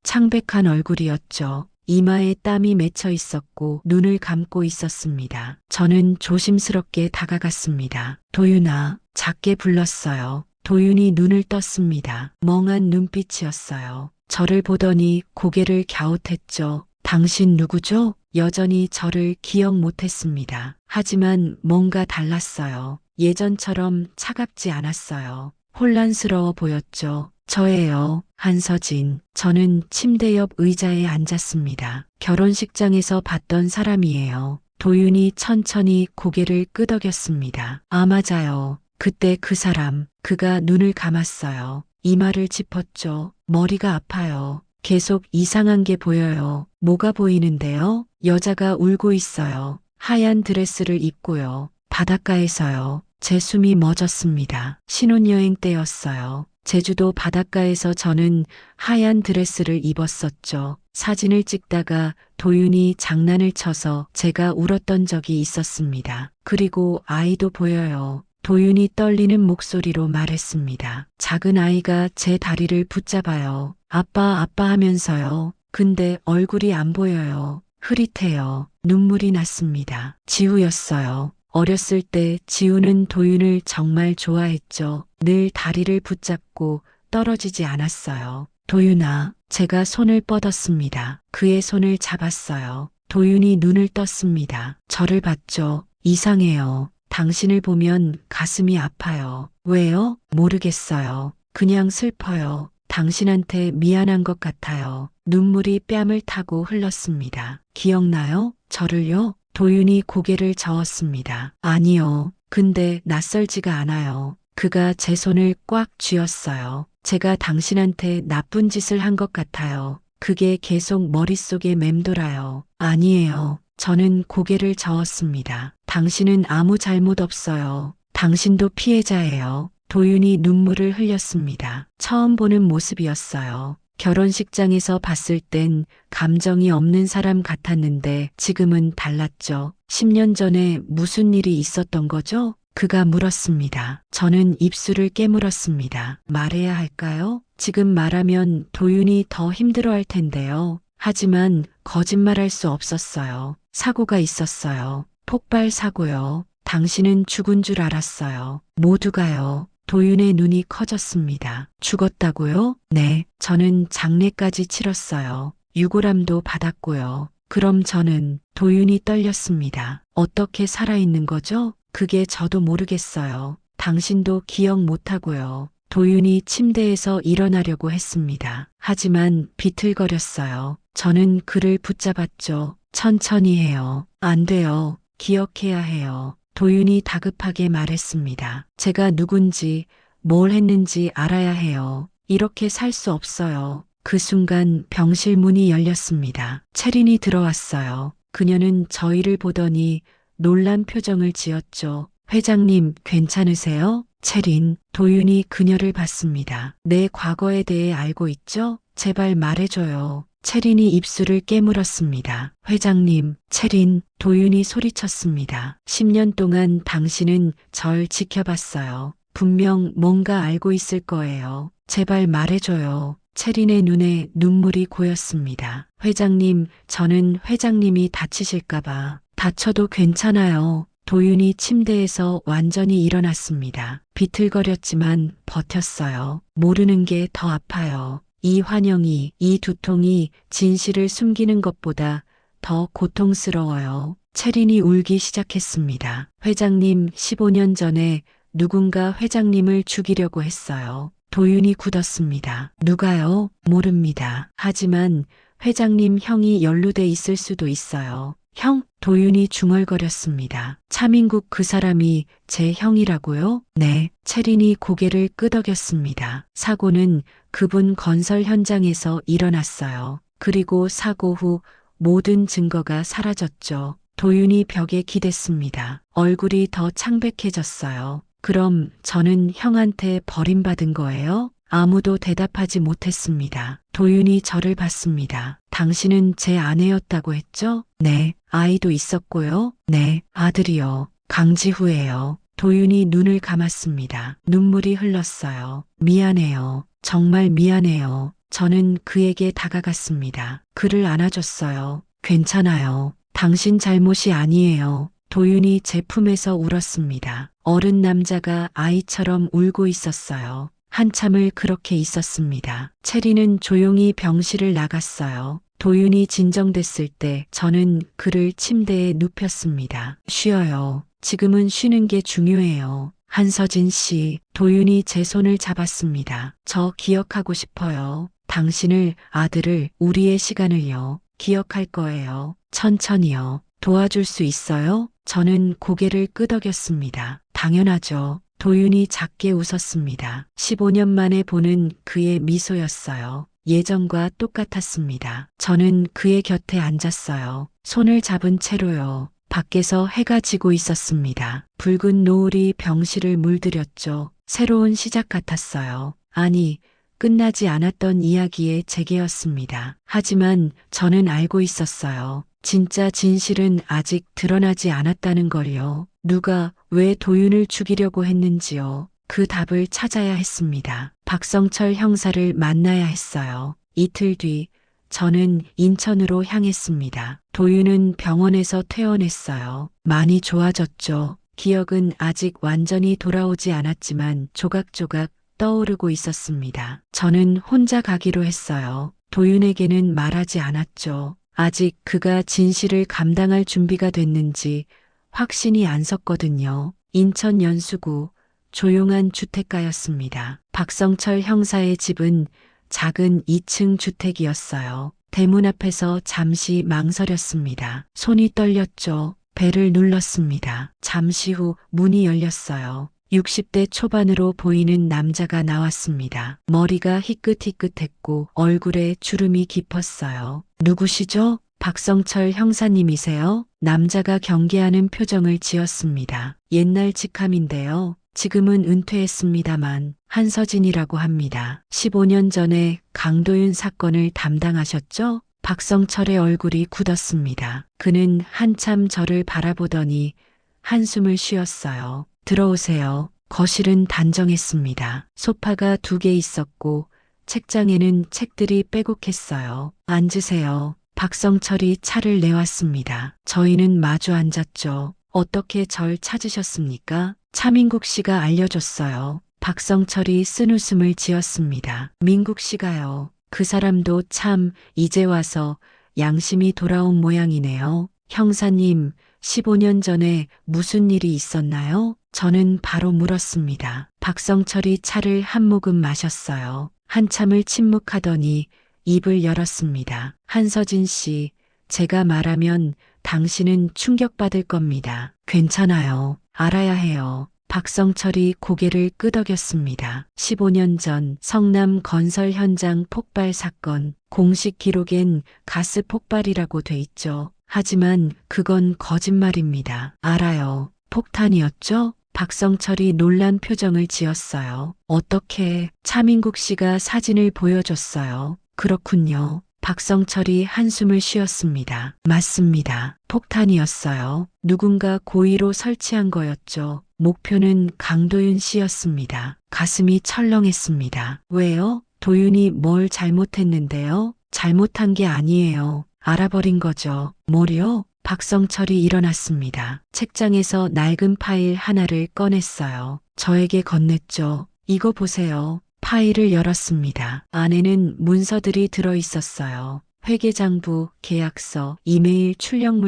창백한 얼굴이었죠. 이마에 땀이 맺혀 있었고 눈을 감고 있었습니다. 저는 조심스럽게 다가갔습니다. 도윤아, 작게 불렀어요. 도윤이 눈을 떴습니다. 멍한 눈빛이었어요. 저를 보더니 고개를 갸웃했죠. 당신 누구죠? 여전히 저를 기억 못했습니다. 하지만 뭔가 달랐어요. 예전처럼 차갑지 않았어요. 혼란스러워 보였죠. 저예요. 한서진. 저는 침대 옆 의자에 앉았습니다. 결혼식장에서 봤던 사람이에요. 도윤이 천천히 고개를 끄덕였습니다. 아, 맞아요. 그때 그 사람. 그가 눈을 감았어요. 이마를 짚었죠. 머리가 아파요. 계속 이상한 게 보여요. 뭐가 보이는데요? 여자가 울고 있어요. 하얀 드레스를 입고요. 바닷가에서요. 제 숨이 멎었습니다. 신혼여행 때였어요. 제주도 바닷가에서 저는 하얀 드레스를 입었었죠. 사진을 찍다가 도윤이 장난을 쳐서 제가 울었던 적이 있었습니다. 그리고 아이도 보여요. 도윤이 떨리는 목소리로 말했습니다. 작은 아이가 제 다리를 붙잡아요. 아빠, 아빠 하면서요. 근데 얼굴이 안 보여요. 흐릿해요. 눈물이 났습니다. 지우였어요. 어렸을 때 지우는 도윤을 정말 좋아했죠. 늘 다리를 붙잡고 떨어지지 않았어요. 도윤아, 제가 손을 뻗었습니다. 그의 손을 잡았어요. 도윤이 눈을 떴습니다. 저를 봤죠. 이상해요. 당신을 보면 가슴이 아파요. 왜요? 모르겠어요. 그냥 슬퍼요. 당신한테 미안한 것 같아요. 눈물이 뺨을 타고 흘렀습니다. 기억나요? 저를요? 도윤이 고개를 저었습니다. 아니요. 근데 낯설지가 않아요. 그가 제 손을 꽉 쥐었어요. 제가 당신한테 나쁜 짓을 한 것 같아요. 그게 계속 머릿속에 맴돌아요. 아니에요. 저는 고개를 저었습니다. 당신은 아무 잘못 없어요. 당신도 피해자예요. 도윤이 눈물을 흘렸습니다. 처음 보는 모습이었어요. 결혼식장에서 봤을 땐 감정이 없는 사람 같았는데 지금은 달랐죠. 10년 전에 무슨 일이 있었던 거죠? 그가 물었습니다. 저는 입술을 깨물었습니다. 말해야 할까요? 지금 말하면 도윤이 더 힘들어할 텐데요. 하지만 거짓말할 수 없었어요. 사고가 있었어요. 폭발 사고요. 당신은 죽은 줄 알았어요. 모두가요. 도윤의 눈이 커졌습니다. 죽었다고요? 네, 저는 장례까지 치렀어요. 유골함도 받았고요. 그럼 저는 도윤이 떨렸습니다. 어떻게 살아있는 거죠? 그게 저도 모르겠어요. 당신도 기억 못하고요. 도윤이 침대에서 일어나려고 했습니다. 하지만 비틀거렸어요. 저는 그를 붙잡았죠. 천천히 해요. 안 돼요. 기억해야 해요. 도윤이 다급하게 말했습니다. 제가 누군지, 뭘 했는지 알아야 해요. 이렇게 살 수 없어요. 그 순간 병실 문이 열렸습니다. 채린이 들어왔어요. 그녀는 저희를 보더니 놀란 표정을 지었죠. 회장님, 괜찮으세요? 채린, 도윤이 그녀를 봤습니다. 내 과거에 대해 알고 있죠? 제발 말해줘요. 채린이 입술을 깨물었습니다. 회장님, 채린, 도윤이 소리쳤습니다. 10년 동안 당신은 절 지켜봤어요. 분명 뭔가 알고 있을 거예요. 제발 말해줘요. 채린의 눈에 눈물이 고였습니다. 회장님, 저는 회장님이 다치실까봐. 다쳐도 괜찮아요. 도윤이 침대에서 완전히 일어났습니다. 비틀거렸지만 버텼어요. 모르는 게 더 아파요. 이 환영이, 이 두통이 진실을 숨기는 것보다 더 고통스러워요. 채린이 울기 시작했습니다. 회장님, 15년 전에 누군가 회장님을 죽이려고 했어요. 도윤이 굳었습니다. 누가요? 모릅니다. 하지만 회장님 형이 연루돼 있을 수도 있어요. 형? 도윤이 중얼거렸습니다. 차민국 그 사람이 제 형이라고요? 네. 채린이 고개를 끄덕였습니다. 사고는 그분 건설 현장에서 일어났어요. 그리고 사고 후 모든 증거가 사라졌죠. 도윤이 벽에 기댔습니다. 얼굴이 더 창백해졌어요. 그럼 저는 형한테 버림받은 거예요? 아무도 대답하지 못했습니다. 도윤이 저를 봤습니다. 당신은 제 아내였다고 했죠? 네. 아이도 있었고요? 네. 아들이요. 강지후예요. 도윤이 눈을 감았습니다. 눈물이 흘렀어요. 미안해요. 정말 미안해요. 저는 그에게 다가갔습니다. 그를 안아줬어요. 괜찮아요. 당신 잘못이 아니에요. 도윤이 제 품에서 울었습니다. 어른 남자가 아이처럼 울고 있었어요. 한참을 그렇게 있었습니다. 채리는 조용히 병실을 나갔어요. 도윤이 진정됐을 때 저는 그를 침대에 눕혔습니다. 쉬어요. 지금은 쉬는 게 중요해요. 한서진 씨, 도윤이 제 손을 잡았습니다. 저 기억하고 싶어요. 당신을, 아들을, 우리의 시간을요. 기억할 거예요. 천천히요. 도와줄 수 있어요? 저는 고개를 끄덕였습니다. 당연하죠. 도윤이 작게 웃었습니다. 15년 만에 보는 그의 미소였어요. 예전과 똑같았습니다. 저는 그의 곁에 앉았어요. 손을 잡은 채로요. 밖에서 해가 지고 있었습니다. 붉은 노을이 병실을 물들였죠. 새로운 시작 같았어요. 아니, 끝나지 않았던 이야기의 재개였습니다. 하지만 저는 알고 있었어요. 진짜 진실은 아직 드러나지 않았다는 걸요. 누가 왜 도윤을 죽이려고 했는지요. 그 답을 찾아야 했습니다. 박성철 형사를 만나야 했어요. 이틀 뒤 저는 인천으로 향했습니다. 도윤은 병원에서 퇴원했어요. 많이 좋아졌죠. 기억은 아직 완전히 돌아오지 않았지만 조각조각 떠오르고 있었습니다. 저는 혼자 가기로 했어요. 도윤에게는 말하지 않았죠. 아직 그가 진실을 감당할 준비가 됐는지 확신이 안 섰거든요. 인천 연수구 조용한 주택가였습니다. 박성철 형사의 집은 작은 2층 주택이었어요. 대문 앞에서 잠시 망설였습니다. 손이 떨렸죠. 벨을 눌렀습니다. 잠시 후 문이 열렸어요. 60대 초반으로 보이는 남자가 나왔습니다. 머리가 희끗희끗했고 얼굴에 주름이 깊었어요. 누구시죠? 박성철 형사님이세요? 남자가 경계하는 표정을 지었습니다. 옛날 직함인데요. 지금은 은퇴했습니다만 한서진이라고 합니다. 15년 전에 강도윤 사건을 담당하셨죠? 박성철의 얼굴이 굳었습니다. 그는 한참 저를 바라보더니 한숨을 쉬었어요. 들어오세요. 거실은 단정했습니다. 소파가 2개 있었고 책장에는 책들이 빼곡했어요. 앉으세요. 박성철이 차를 내왔습니다. 저희는 마주 앉았죠. 어떻게 절 찾으셨습니까? 차민국 씨가 알려줬어요. 박성철이 쓴웃음을 지었습니다. 민국 씨가요. 그 사람도 참 이제 와서 양심이 돌아온 모양이네요. 형사님, 15년 전에 무슨 일이 있었나요? 저는 바로 물었습니다. 박성철이 차를 한 모금 마셨어요. 한참을 침묵하더니 입을 열었습니다. 한서진 씨, 제가 말하면 당신은 충격받을 겁니다. 괜찮아요. 알아야 해요. 박성철이 고개를 끄덕였습니다. 15년 전 성남 건설 현장 폭발 사건, 공식 기록엔 가스 폭발이라고 돼 있죠. 하지만 그건 거짓말입니다. 알아요. 폭탄이었죠? 박성철이 놀란 표정을 지었어요. 어떻게? 차민국 씨가 사진을 보여줬어요. 그렇군요. 박성철이 한숨을 쉬었습니다. 맞습니다. 폭탄이었어요. 누군가 고의로 설치한 거였죠. 목표는 강도윤 씨였습니다. 가슴이 철렁했습니다. 왜요? 도윤이 뭘 잘못했는데요? 잘못한 게 아니에요. 알아버린 거죠. 뭐요? 박성철이 일어났습니다. 책장에서 낡은 파일 하나를 꺼냈어요. 저에게 건넸죠. 이거 보세요. 파일을 열었습니다. 안에는 문서들이 들어 있었어요. 회계장부, 계약서, 이메일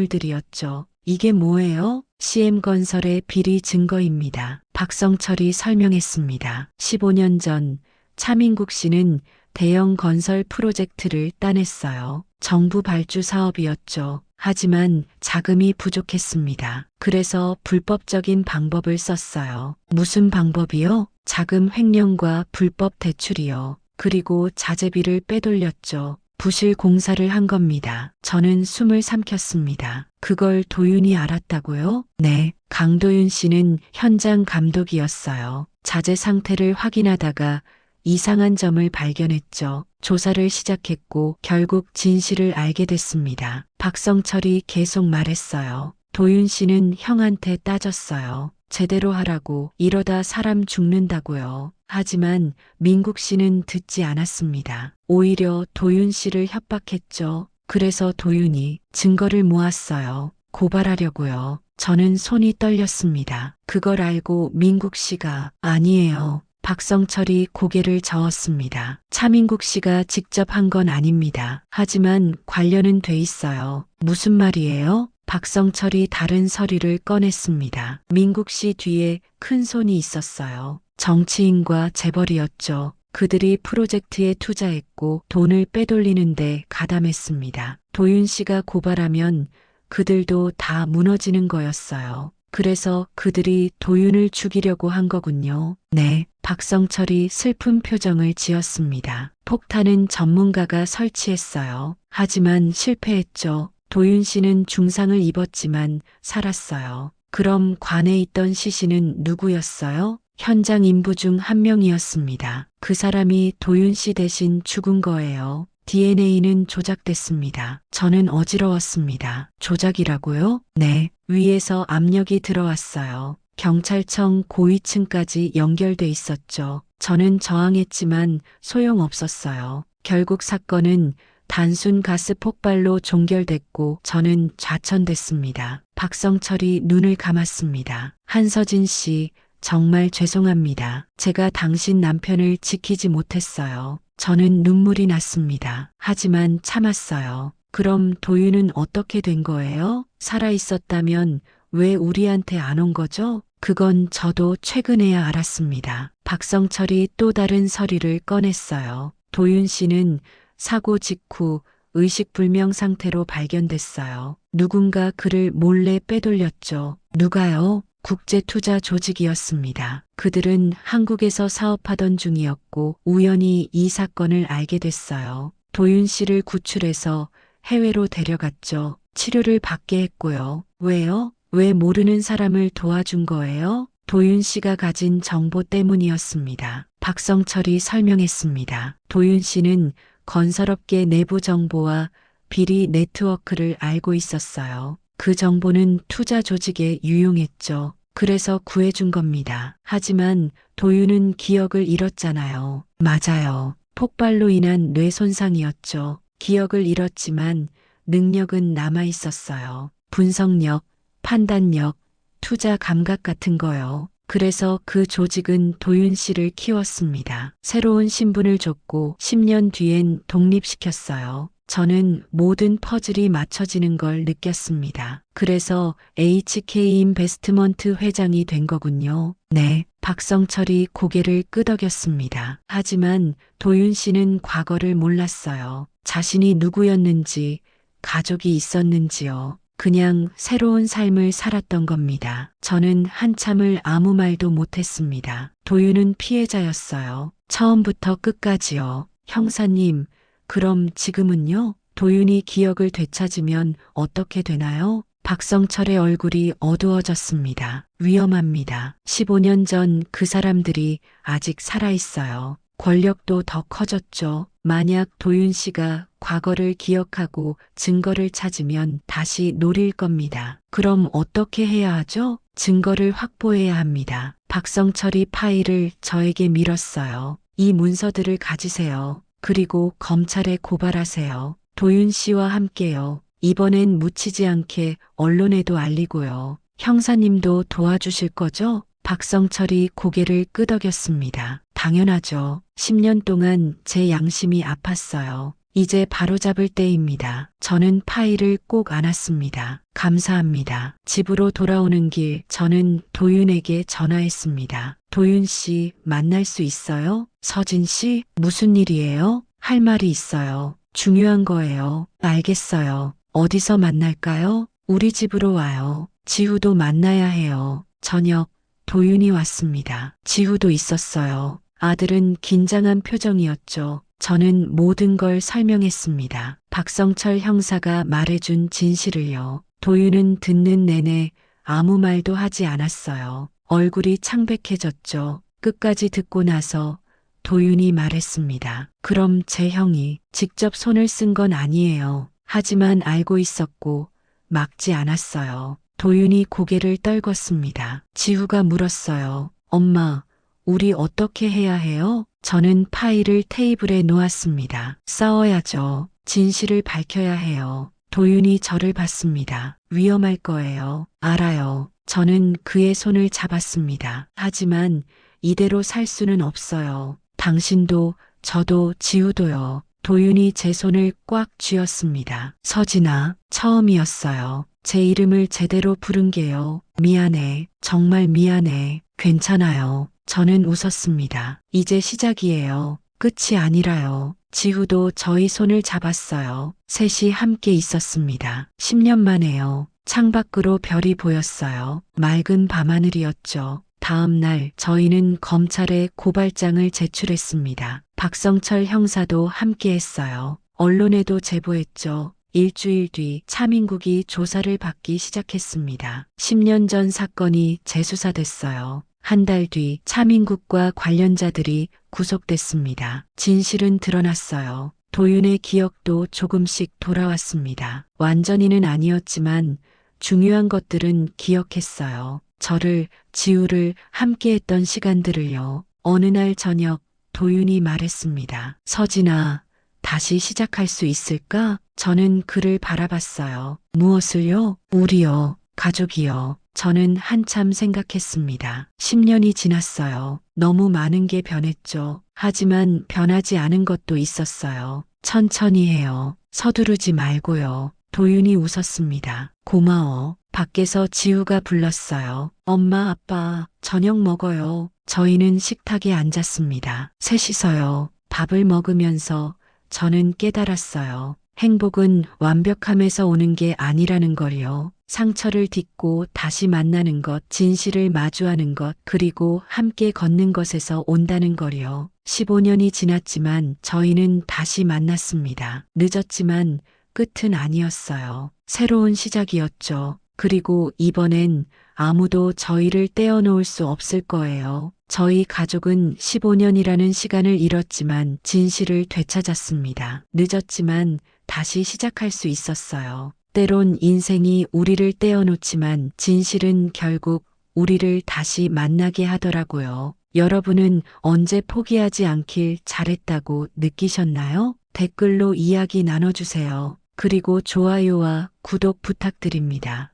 출력물들이었죠. 이게 뭐예요? CM건설의 비리 증거입니다. 박성철이 설명했습니다. 15년 전 차민국 씨는 대형 건설 프로젝트를 따냈어요. 정부 발주 사업이었죠. 하지만 자금이 부족했습니다. 그래서 불법적인 방법을 썼어요. 무슨 방법이요? 자금 횡령과 불법 대출이요. 그리고 자재비를 빼돌렸죠. 부실 공사를 한 겁니다. 저는 숨을 삼켰습니다. 그걸 도윤이 알았다고요? 네. 강도윤 씨는 현장 감독이었어요. 자재 상태를 확인하다가 이상한 점을 발견했죠. 조사를 시작했고 결국 진실을 알게 됐습니다. 박성철이 계속 말했어요. 도윤 씨는 형한테 따졌어요. 제대로 하라고. 이러다 사람 죽는다고요. 하지만 민국 씨는 듣지 않았습니다. 오히려 도윤 씨를 협박했죠. 그래서 도윤이 증거를 모았어요. 고발하려고요. 저는 손이 떨렸습니다. 그걸 알고 민국 씨가 아니에요. 박성철이 고개를 저었습니다. 차민국 씨가 직접 한 건 아닙니다. 하지만 관련은 돼 있어요. 무슨 말이에요? 박성철이 다른 서류를 꺼냈습니다. 민국 씨 뒤에 큰 손이 있었어요. 정치인과 재벌이었죠. 그들이 프로젝트에 투자했고 돈을 빼돌리는데 가담했습니다. 도윤 씨가 고발하면 그들도 다 무너지는 거였어요. 그래서 그들이 도윤을 죽이려고 한 거군요. 네, 박성철이 슬픈 표정을 지었습니다. 폭탄은 전문가가 설치했어요. 하지만 실패했죠. 도윤 씨는 중상을 입었지만 살았어요. 그럼 관에 있던 시신은 누구였어요? 현장 인부 중 한 명이었습니다. 그 사람이 도윤 씨 대신 죽은 거예요. DNA는 조작됐습니다. 저는 어지러웠습니다. 조작이라고요? 네. 위에서 압력이 들어왔어요. 경찰청 고위층까지 연결돼 있었죠. 저는 저항했지만 소용없었어요. 결국 사건은 단순 가스 폭발로 종결됐고 저는 좌천됐습니다. 박성철이 눈을 감았습니다. 한서진 씨, 정말 죄송합니다. 제가 당신 남편을 지키지 못했어요. 저는 눈물이 났습니다. 하지만 참았어요. 그럼 도윤은 어떻게 된 거예요? 살아 있었다면 왜 우리한테 안 온 거죠? 그건 저도 최근에야 알았습니다. 박성철이 또 다른 서류를 꺼냈어요. 도윤 씨는 사고 직후 의식불명 상태로 발견됐어요. 누군가 그를 몰래 빼돌렸죠. 누가요? 국제투자 조직이었습니다. 그들은 한국에서 사업하던 중이었고 우연히 이 사건을 알게 됐어요. 도윤 씨를 구출해서 해외로 데려갔죠. 치료를 받게 했고요. 왜요? 왜 모르는 사람을 도와준 거예요? 도윤 씨가 가진 정보 때문이었습니다. 박성철이 설명했습니다. 도윤 씨는 건설업계 내부 정보와 비리 네트워크를 알고 있었어요. 그 정보는 투자 조직에 유용했죠. 그래서 구해준 겁니다. 하지만 도윤은 기억을 잃었잖아요. 맞아요. 폭발로 인한 뇌 손상이었죠. 기억을 잃었지만 능력은 남아 있었어요. 분석력, 판단력, 투자 감각 같은 거요. 그래서 그 조직은 도윤 씨를 키웠습니다. 새로운 신분을 줬고 10년 뒤엔 독립시켰어요. 저는 모든 퍼즐이 맞춰지는 걸 느꼈습니다. 그래서 HK 인베스트먼트 회장이 된 거군요. 네, 박성철이 고개를 끄덕였습니다. 하지만 도윤 씨는 과거를 몰랐어요. 자신이 누구였는지, 가족이 있었는지요. 그냥 새로운 삶을 살았던 겁니다. 저는 한참을 아무 말도 못했습니다. 도윤은 피해자였어요. 처음부터 끝까지요. 형사님, 그럼 지금은요? 도윤이 기억을 되찾으면 어떻게 되나요? 박성철의 얼굴이 어두워졌습니다. 위험합니다. 15년 전 그 사람들이 아직 살아있어요. 권력도 더 커졌죠. 만약 도윤 씨가 과거를 기억하고 증거를 찾으면 다시 노릴 겁니다. 그럼 어떻게 해야 하죠? 증거를 확보해야 합니다. 박성철이 파일을 저에게 밀었어요. 이 문서들을 가지세요. 그리고 검찰에 고발하세요. 도윤 씨와 함께요. 이번엔 묻히지 않게 언론에도 알리고요. 형사님도 도와주실 거죠? 박성철이 고개를 끄덕였습니다. 당연하죠. 10년 동안 제 양심이 아팠어요. 이제 바로잡을 때입니다. 저는 파일을 꼭 안았습니다. 감사합니다. 집으로 돌아오는 길 저는 도윤에게 전화했습니다. 도윤 씨 만날 수 있어요? 서진 씨 무슨 일이에요? 할 말이 있어요. 중요한 거예요. 알겠어요. 어디서 만날까요? 우리 집으로 와요. 지우도 만나야 해요. 저녁 도윤이 왔습니다. 지우도 있었어요. 아들은 긴장한 표정이었죠. 저는 모든 걸 설명했습니다. 박성철 형사가 말해준 진실을요. 도윤은 듣는 내내 아무 말도 하지 않았어요. 얼굴이 창백해졌죠. 끝까지 듣고 나서 도윤이 말했습니다. 그럼 제 형이 직접 손을 쓴 건 아니에요. 하지만 알고 있었고 막지 않았어요. 도윤이 고개를 떨궜습니다. 지우가 물었어요. 엄마, 우리 어떻게 해야 해요? 저는 파일을 테이블에 놓았습니다. 싸워야죠. 진실을 밝혀야 해요. 도윤이 저를 봤습니다. 위험할 거예요. 알아요. 저는 그의 손을 잡았습니다. 하지만 이대로 살 수는 없어요. 당신도 저도 지우도요. 도윤이 제 손을 꽉 쥐었습니다. 서진아, 처음이었어요. 제 이름을 제대로 부른 게요. 미안해. 정말 미안해. 괜찮아요. 저는 웃었습니다. 이제 시작이에요. 끝이 아니라요. 지우도 저희 손을 잡았어요. 셋이 함께 있었습니다. 10년 만에요. 창밖으로 별이 보였어요. 맑은 밤하늘이었죠. 다음 날 저희는 검찰에 고발장을 제출했습니다. 박성철 형사도 함께 했어요. 언론에도 제보했죠. 일주일 뒤 차민국이 조사를 받기 시작했습니다. 10년 전 사건이 재수사됐어요. 한 달 뒤 차민국과 관련자들이 구속됐습니다. 진실은 드러났어요. 도윤의 기억도 조금씩 돌아왔습니다. 완전히는 아니었지만 중요한 것들은 기억했어요. 저를, 지우를 함께했던 시간들을요. 어느 날 저녁 도윤이 말했습니다. 서진아, 다시 시작할 수 있을까? 저는 그를 바라봤어요. 무엇을요? 우리요. 가족이요. 저는 한참 생각했습니다. 10년이 지났어요. 너무 많은 게 변했죠. 하지만 변하지 않은 것도 있었어요. 천천히 해요. 서두르지 말고요. 도윤이 웃었습니다. 고마워. 밖에서 지우가 불렀어요. 엄마, 아빠, 저녁 먹어요. 저희는 식탁에 앉았습니다. 셋이서요. 밥을 먹으면서 저는 깨달았어요. 행복은 완벽함에서 오는 게 아니라는 걸요. 상처를 딛고 다시 만나는 것, 진실을 마주하는 것, 그리고 함께 걷는 것에서 온다는 걸요. 15년이 지났지만 저희는 다시 만났습니다. 늦었지만 끝은 아니었어요. 새로운 시작이었죠. 그리고 이번엔 아무도 저희를 떼어놓을 수 없을 거예요. 저희 가족은 15년이라는 시간을 잃었지만 진실을 되찾았습니다. 늦었지만 다시 시작할 수 있었어요. 때론 인생이 우리를 떼어놓지만 진실은 결국 우리를 다시 만나게 하더라고요. 여러분은 언제 포기하지 않길 잘했다고 느끼셨나요? 댓글로 이야기 나눠주세요. 그리고 좋아요와 구독 부탁드립니다.